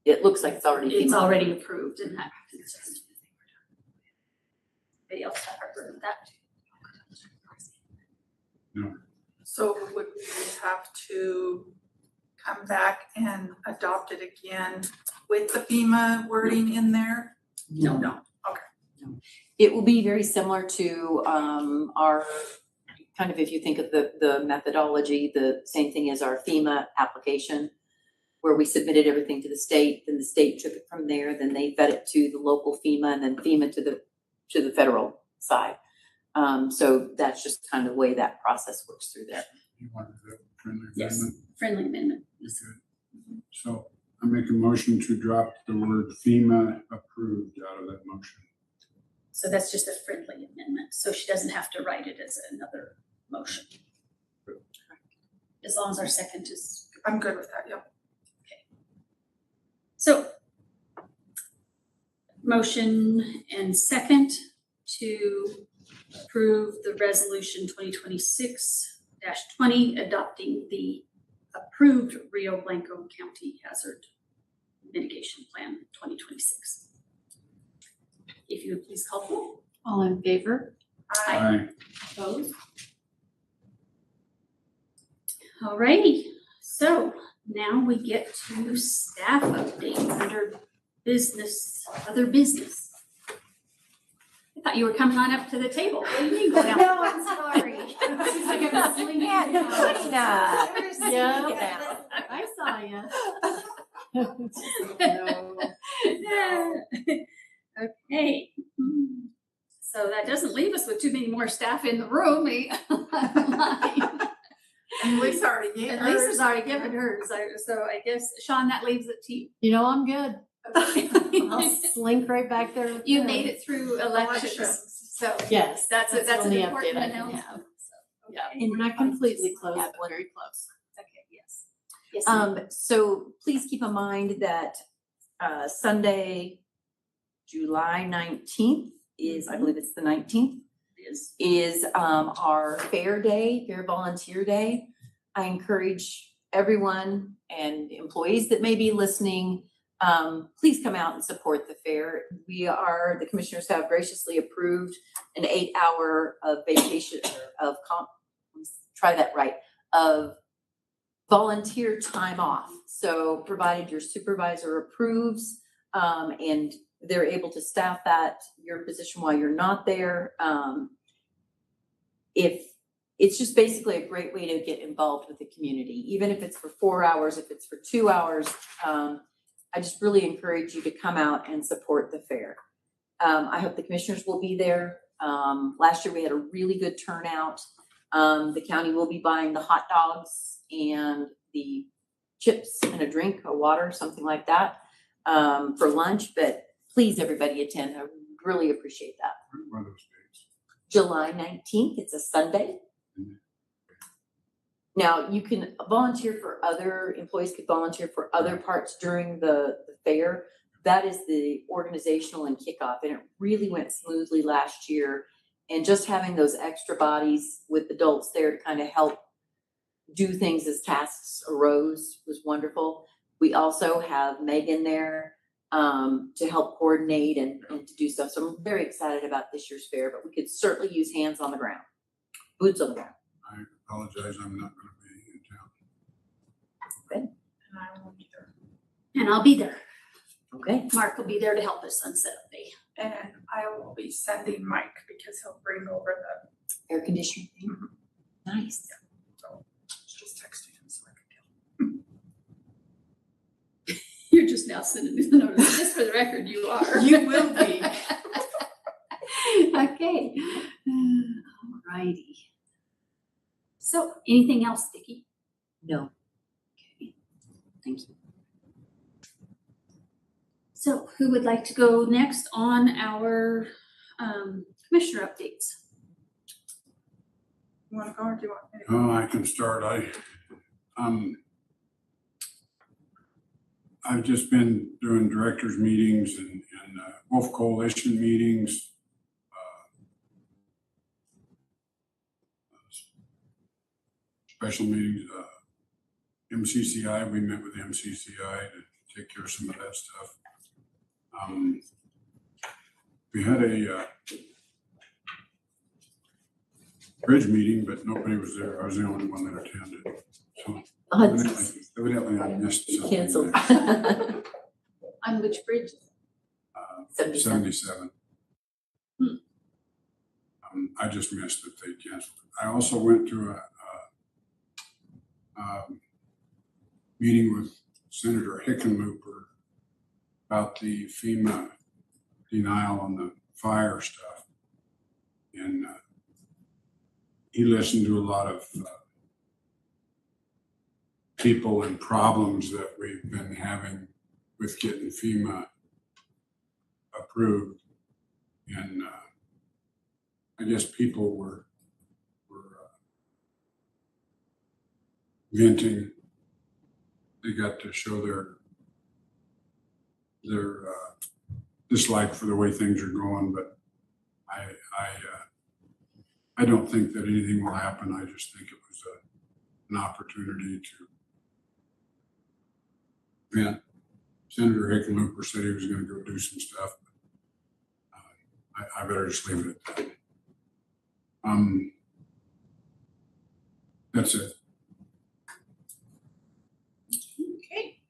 it looks like it's already it's FEMA. already approved, and that. Anybody else have heard of that? So would we have to come back and adopt it again with the FEMA wording in there? No. No. It will be very similar to our, kind of if you think of the methodology, the same thing as our FEMA application, where we submitted everything to the state, then the state took it from there, then they fed it to the local FEMA, and then FEMA to the federal side. So that's just kind of the way that process works through there. You wanted a friendly Yes. amendment? Friendly amendment. Okay. So I make a motion to drop the word FEMA approved out of that motion. So that's just a friendly amendment, so she doesn't have to write it as another motion. As long as our second is, I'm good with that, yep. so. Motion and second to approve the resolution 2026-20, adopting the approved Rio Blanco County Hazard Mitigation Plan 2026. If you would please call the roll. All in favor? Aye. Opposed? Alrighty, so now we get to staff updates under business, other business. I thought you were coming on up to the table. What do you mean go down? No, I'm sorry. I got a sling hat. Yeah. I saw you. Okay. So that doesn't leave us with too many more staff in the room. And Lisa already gave And hers. Lisa's already given hers, so I guess, Sean, that leaves it to you. You know, I'm good. I'll slink right back there. with You them. made it through elections, Elections. so Yes, that's the an only important update I can announcement. have. So, Yeah, okay. we're not completely closed, but very close. Okay, yes. Yes, ma'am. So please keep in mind that Sunday, July 19th is, I believe it's the 19th, is our fair day, fair volunteer day. I encourage everyone and employees that may be listening, please come out and support the fair. The commissioners have graciously approved an 8-hour of vacation, of volunteer time off. So provided your supervisor approves, and they're able to staff your position while you're not there. It's just basically a great way to get involved with the community, even if it's for 4 hours, if it's for 2 hours. I just really encourage you to come out and support the fair. I hope the commissioners will be there. Last year we had a really good turnout. The county will be buying the hot dogs and the chips and a drink, a water, something like that, for lunch. But please, everybody attend. I really appreciate that. What are those dates? July 19th, it's a Sunday. Mhm. Now, you can volunteer for employees could volunteer for other parts during the fair. That is the organizational and kickoff, and it really went smoothly last year. And just having those extra bodies with adults there to kind of help do things as tasks arose was wonderful. We also have Megan there to help coordinate and to do stuff. So I'm very excited about this year's fair, but we could certainly use hands on the ground, boots on the ground. I apologize, I'm not gonna be in town. And I won't either. And I'll be there. Okay. Mark will be there to help us on setup day. And I will be sending Mike because he'll bring over the, Air conditioning. Nice. so just texting him so I can tell him. You're just now sending me the notice. Just for the record, you are. You will be. Okay. Alrighty. So, anything else, Vicki? No. Okay. Thank you. So, who would like to go next on our commissioner updates? You wanna go or do you want me to go? Oh, I can start. I've just been doing directors meetings and Wolf Coalition meetings. Special meetings, MCCI, we met with MCCI to take care of some of that stuff. We had a bridge meeting, but nobody was there. I was the only one that attended. So evidently I missed something. Canceled. there. On which bridge? 77. Hmm. I just missed that they canceled it. I also went to a meeting with Senator Hickenlooper about the FEMA denial on the fire stuff. And he listened to a lot of people and problems that we've been having with getting FEMA approved. And I guess people were venting. They got to show their dislike for the way things are going, but I don't think that anything will happen. I just think it was an opportunity to vent. Senator Hickenlooper said he was going to go do some stuff. I better just leave it at that. That's it. Okay.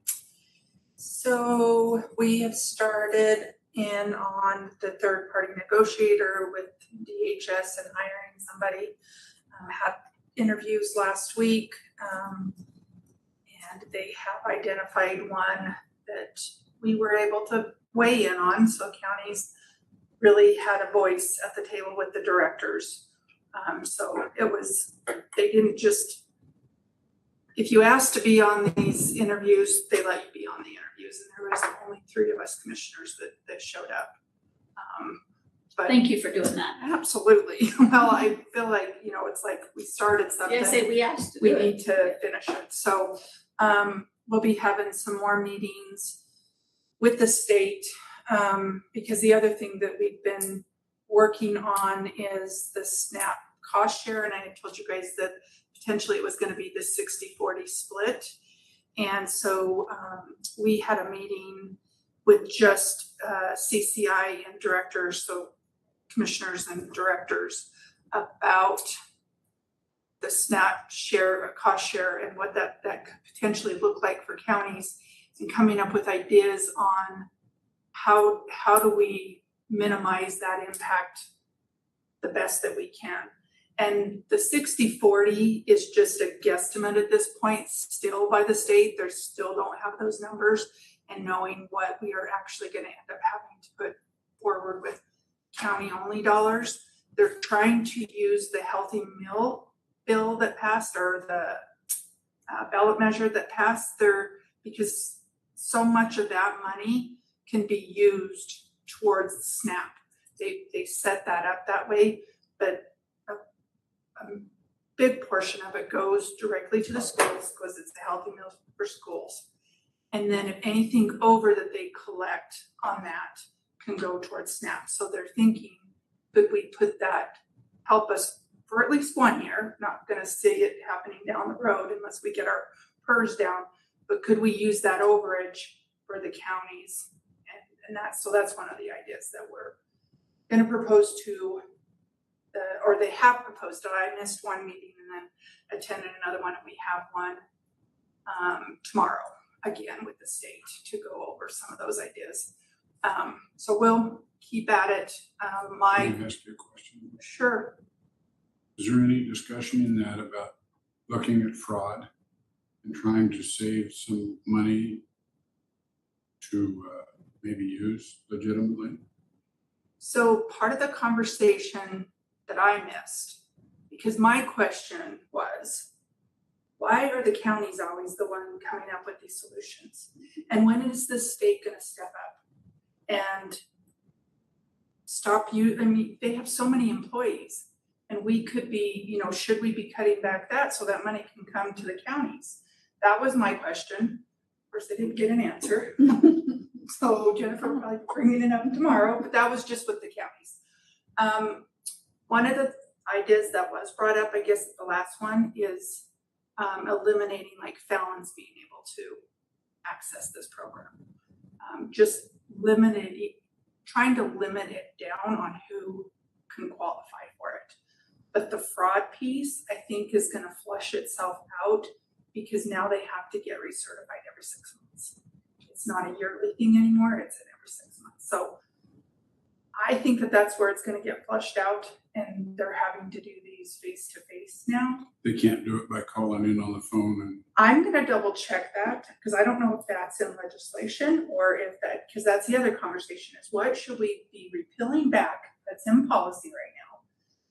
So we have started in on the third party negotiator with DHS and hiring somebody. Had interviews last week, and they have identified one that we were able to weigh in on. So counties really had a voice at the table with the directors. So it was, they didn't just, if you asked to be on these interviews, they let you be on the interviews, and there was only 3 of us commissioners that showed up. But Thank you for doing that. absolutely. Well, I feel like, it's like we started something. Yeah, I say we asked to We do it. need to finish it. So we'll be having some more meetings with the state, because the other thing that we've been working on is the SNAP cost share. And I told you guys that potentially it was going to be the 60-40 split. And so we had a meeting with just CCI and directors, so commissioners and directors, about the SNAP share, cost share, and what that could potentially look like for counties, and coming up with ideas on how do we minimize that impact the best that we can. And the 60-40 is just a guesstimate at this point, still by the state. They still don't have those numbers, and knowing what we are actually going to end up having to put forward with county only dollars. They're trying to use the healthy meal bill that passed, or the ballot measure that passed there, because so much of that money can be used towards SNAP. They set that up that way, but a big portion of it goes directly to the schools because it's the healthy meals for schools. And then if anything over that they collect on that can go towards SNAP. So they're thinking, could we put that, help us for at least 1 year, not gonna see it happening down the road unless we get our PERS down, but could we use that overage for the counties? And that's one of the ideas that we're gonna propose to, or they have proposed it. I missed one meeting and then attended another one, and we have one tomorrow again with the state to go over some of those ideas. So we'll keep at it. Can I ask you a question? Sure. Is there any discussion in that about looking at fraud and trying to save some money to maybe use legitimately? So part of the conversation that I missed, because my question was, why are the counties always the one coming up with these solutions? And when is the state gonna step up and stop you? I mean, they have so many employees, and we could be, you know, should we be cutting back that so that money can come to the counties? That was my question. Of course, I didn't get an answer. So Jennifer will probably bring it up tomorrow, but that was just with the counties. One of the ideas that was brought up, I guess the last one, is eliminating like felons being able to access this program. Just trying to limit it down on who can qualify for it. But the fraud piece, I think, is gonna flush itself out because now they have to get recertified every 6 months. It's not a yearly thing anymore, it's at every 6 months. So I think that that's where it's gonna get flushed out, and they're having to do these face to face now. They can't do it by calling in on the phone and I'm gonna double check that, because I don't know if that's in legislation or if that, because that's the other conversation, is what should we be repealing back that's in policy right now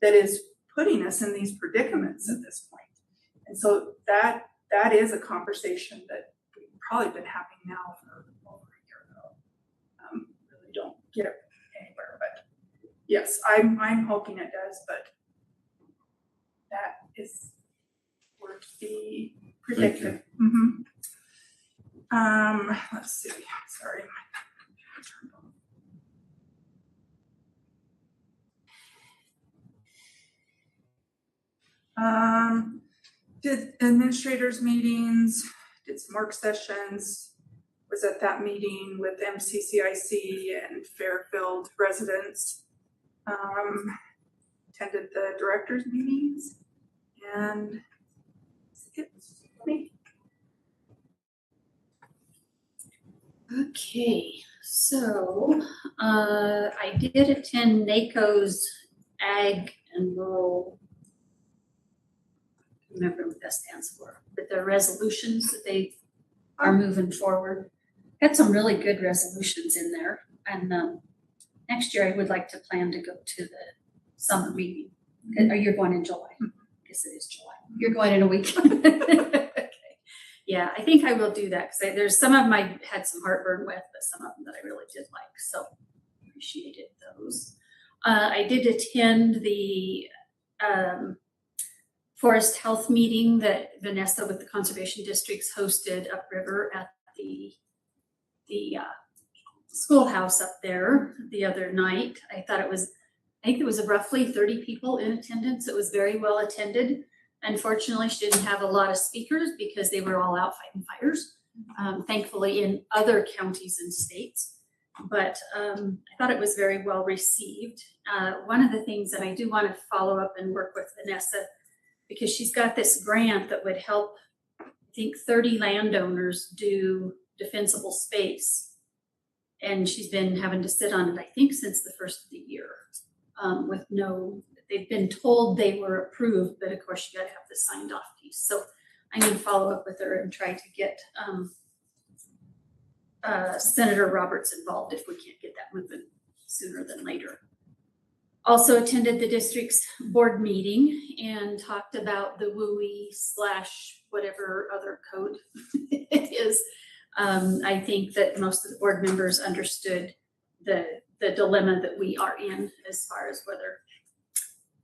that is putting us in these predicaments at this point. And so that is a conversation that we've probably been having now for over a year ago. Really don't get anywhere, but yes, I'm hoping it does, but that is where to be predicted. Let's see, sorry. Did administrators meetings, did some work sessions, was at that meeting with MCCIC and Fairfield residents. Attended the directors meetings, and it's me. Okay, so I did attend NACO's Ag and Rural, I don't remember what that stands for, but the resolutions that they are moving forward. Had some really good resolutions in there, and next year I would like to plan to go to the summer meeting. Are you going in July? I guess it is July. You're going in a week. Okay. Yeah, I think I will do that because there's some of them I had some heartburn with, but some of them that I really did like, so appreciated those. I did attend the forest health meeting that Vanessa with the conservation districts hosted upriver at the schoolhouse up there the other night. I think it was roughly 30 people in attendance. It was very well attended. Unfortunately, she didn't have a lot of speakers because they were all out fighting fires, thankfully in other counties and states. But I thought it was very well received. One of the things that I do want to follow up and work with Vanessa, because she's got this grant that would help, I think, 30 landowners do defensible space. And she's been having to sit on it, I think, since the first of the year, with they've been told they were approved, but of course you gotta have the signed off piece. So I need to follow up with her and try to get Senator Roberts involved if we can't get that moving sooner than later. Also attended the district's board meeting and talked about the WUI / whatever other code it is. I think that most of the board members understood the the dilemma that we are in as far as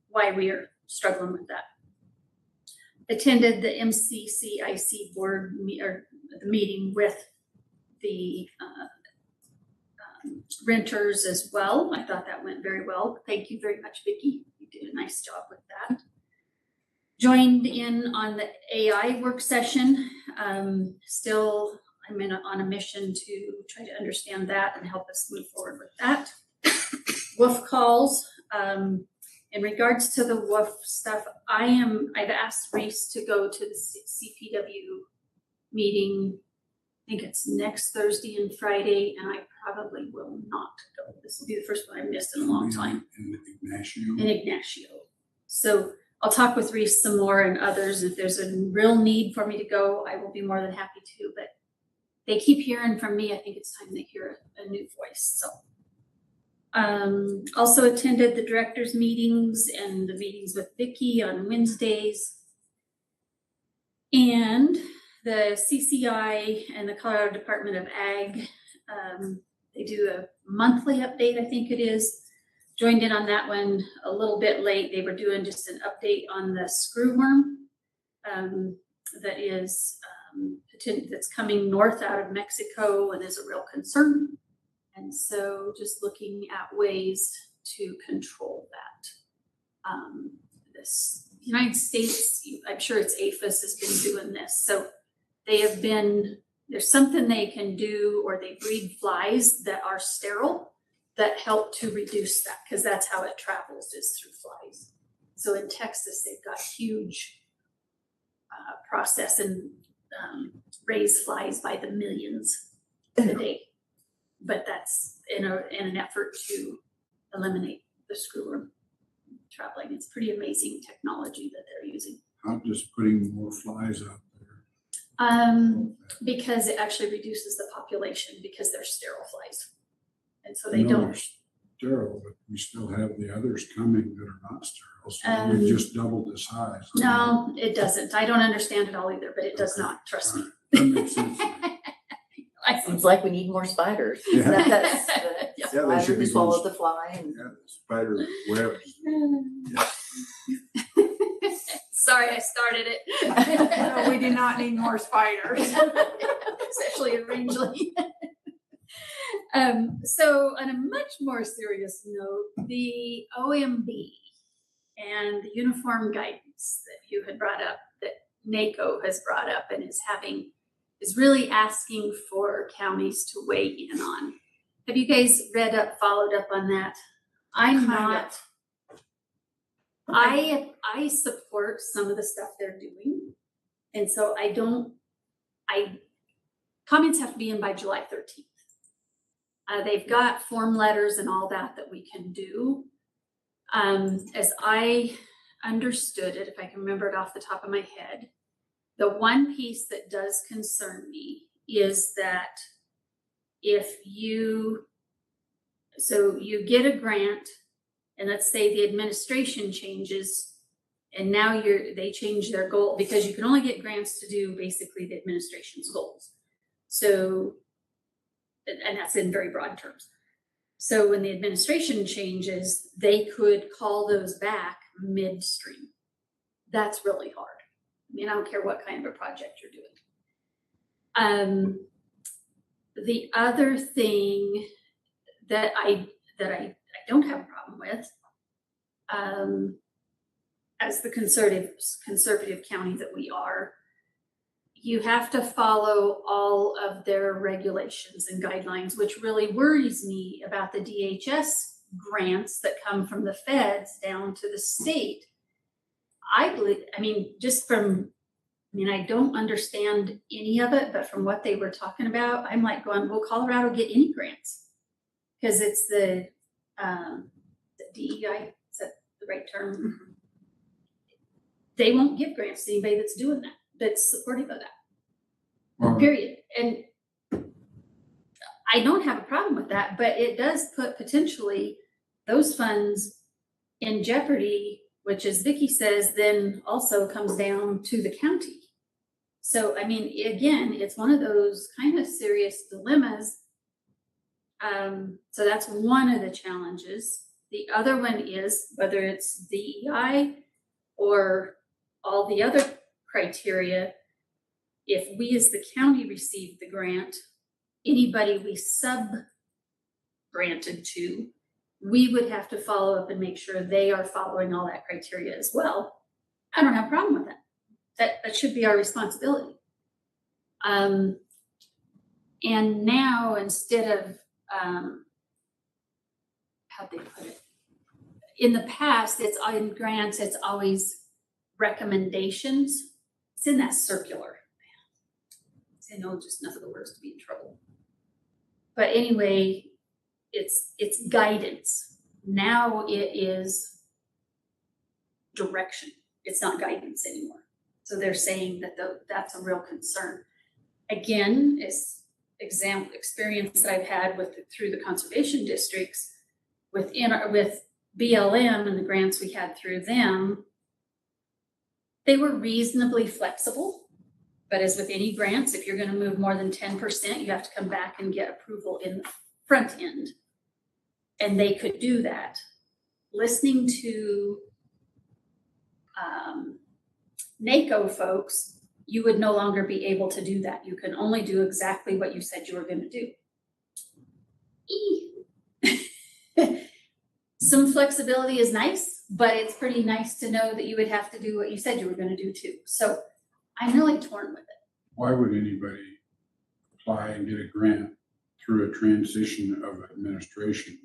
why we are struggling with that. Attended the MCCIC board meeting with the renters as well. I thought that went very well. Thank you very much, Vicki. You did a nice job with that. Joined in on the AI work session. Still, I'm on a mission to try to understand that and help us move forward with that. WOOF calls. In regards to the WOOF stuff, I've asked Reese to go to the CPW meeting. I think it's next Thursday and Friday, and I probably will not go. This will be the first one I've missed in a long time. In Ignacio. In Ignacio. So I'll talk with Reese some more and others. If there's a real need for me to go, I will be more than happy to, but they keep hearing from me. I think it's time they hear a new voice, so. Also attended the directors meetings and the meetings with Vicki on Wednesdays. And the CCI and the Colorado Department of Ag, they do a monthly update, I think it is. Joined in on that one a little bit late. They were doing just an update on the screwworm that is that's coming north out of Mexico and is a real concern. And so just looking at ways to control that. This United States, I'm sure it's APHIS has been doing this. So they have been, there's something they can do, or they breed flies that are sterile that help to reduce that, because that's how it travels, is through flies. So in Texas, they've got huge process and raise flies by the millions a day. But that's in an effort to eliminate the screwworm traveling. It's pretty amazing technology that they're using. How just putting more flies out there? Because it actually reduces the population because they're sterile flies. And so I they know don't. they're sterile, but we still have the others coming that are not sterile. So we just doubled the size. No, it doesn't. I don't understand it all either, but it does not. Trust me. That makes sense. Seems like we need more spiders. Yeah. That's Yeah, the they should spider be who swallowed going- the fly and. Yeah, the spider webs. Sorry, I started it. No, we do not need more spiders. Especially a rangeling. So on a much more serious note, the OMB and the uniform guidance that you had brought up, that NACO has brought up and is really asking for counties to weigh in on. Have you guys followed up on that? I'm not. I support some of the stuff they're doing. And so comments have to be in by July 13th. They've got form letters and all that we can do. As I understood it, if I can remember it off the top of my head, the one piece that does concern me is that if you get a grant, and let's say the administration changes, and now they change their goal, because you can only get grants to do basically the administration's goals. So, and that's in very broad terms. So when the administration changes, they could call those back midstream. That's really hard. I mean, I don't care what kind of a project you're doing. The other thing that I don't have a problem with, as the conservative county that we are, you have to follow all of their regulations and guidelines, which really worries me about the DHS grants that come from the feds down to the state. I don't understand any of it, but from what they were talking about, I'm like going, will Colorado get any grants? Because it's the DEI, is that the right term? Mm-hmm. They won't give grants to anybody that's doing that, that's supportive of that. Well, Period. And I don't have a problem with that, but it does put potentially those funds in jeopardy, which, as Vicki says, then also comes down to the county. So, I mean, again, it's one of those kind of serious dilemmas. So that's one of the challenges. The other one is whether it's DEI or all the other criteria, if we as the county receive the grant, anybody we sub-granted to, we would have to follow up and make sure they are following all that criteria as well. I don't have a problem with that. That should be our responsibility. And now instead of, how'd they put it? In the past, it's in grants, it's always recommendations. It's in that circular. I know just enough of the words to be in trouble. But anyway, it's guidance. Now it is direction. It's not guidance anymore. So they're saying that that's a real concern. Again, it's experience that I've had through the conservation districts with BLM and the grants we had through them. They were reasonably flexible, but as with any grants, if you're going to move more than 10%, you have to come back and get approval in the front end. And they could do that. Listening to NACO folks, you would no longer be able to do that. You can only do exactly what you said you were going to do. Some flexibility is nice, but it's pretty nice to know that you would have to do what you said you were going to do too. So I'm really torn with it. Why would anybody apply and get a grant through a transition of administration?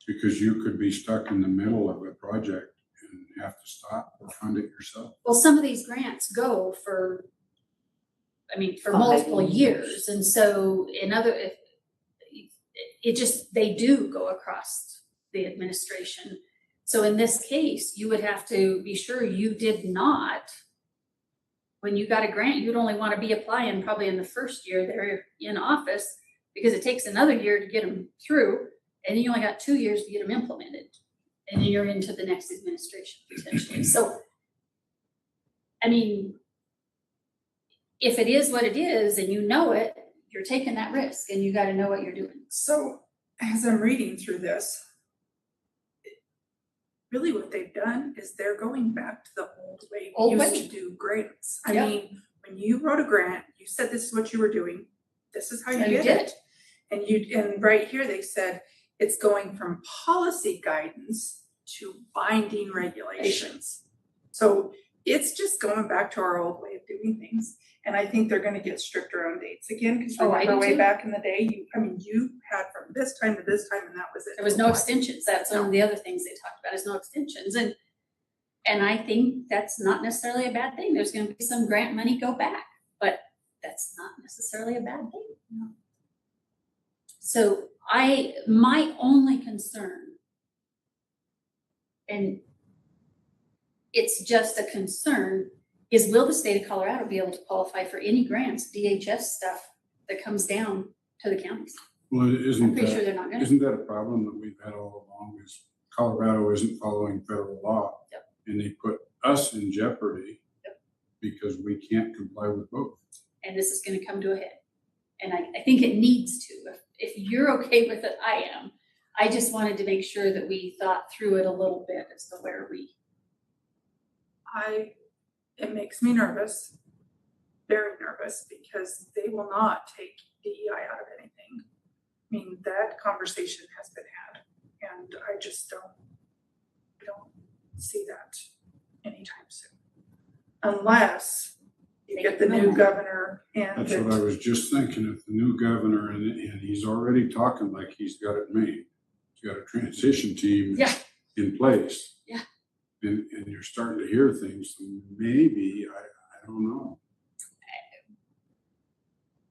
Because you could be stuck in the middle of a project and have to stop or fund it yourself. Well, some of these grants go for multiple years. And so they do go across the administration. So in this case, you would have to be sure you did not, when you got a grant, you'd only want to be applying probably in the first year they're in office, because it takes another year to get them through. And then you only got 2 years to get them implemented. And then you're into the next administration potentially. So, I mean, if it is what it is and you know it, you're taking that risk and you got to know what you're doing. So as I'm reading through this, really what they've done is they're going back to the old way we used to do grants. I mean, when you wrote a grant, you said this is what you were doing. This is how you did it. And right here they said it's going from policy guidance to binding regulations. So it's just going back to our old way of doing things. And I think they're gonna get stricter on dates again, because remember way back in the day, you had from this time to this time and that was it. There was no extensions. That's one of the other things they talked about, is no extensions. And I think that's not necessarily a bad thing. There's gonna be some grant money go back, but that's not necessarily a bad thing. No. So my only concern, and it's just a concern, is will the state of Colorado be able to qualify for any grants, DHS stuff that comes down to the counties? Well, I'm pretty sure they're not gonna. Isn't that a problem that we've had all along, is Colorado isn't following federal law? Yep. And they put us in jeopardy because we can't comply with both. And this is gonna come to a head. And I think it needs to. If you're okay with it, I am. I just wanted to make sure that we thought through it a little bit as to where we. It makes me nervous, very nervous, because they will not take DEI out of anything. I mean, that conversation has been had, and I just don't see that anytime soon. Unless you get the new governor and. That's what I was just thinking, if the new governor, and he's already talking like he's got it made. He's got a transition team in place. Yeah. And you're starting to hear things, maybe, I don't know.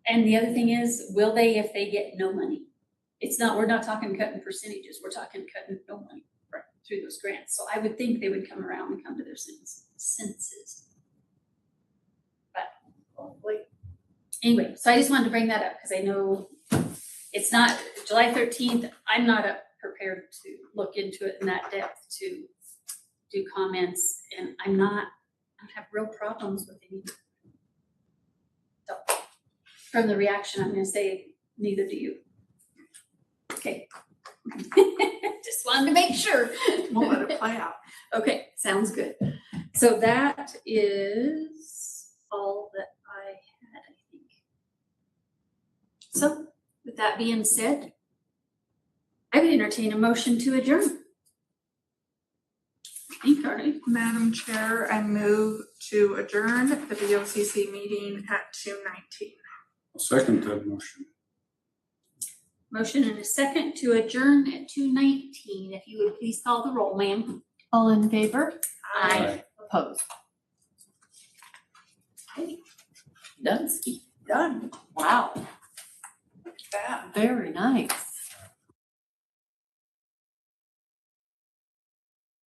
And the other thing is, will they, if they get no money? We're not talking cutting percentages, we're talking cutting no money through those grants. So I would think they would come around and come to their senses. But hopefully. Anyway, so I just wanted to bring that up because I know it's not July 13th. I'm not prepared to look into it in that depth to do comments, and I don't have real problems with any. So from the reaction, I'm going to say neither do you. wanted to make sure. We'll let it play out. Okay, sounds good. So that is all that I had, I think. So with that being said, I would entertain a motion to adjourn. I think, all right. Madam Chair, I move to adjourn the BOCC meeting at 2:19. I'll second that motion. Motion and a second to adjourn at 2:19. If you would please call the roll, ma'am. All in favor? Aye. Opposed? Dunsky. Done. Wow, That. very nice.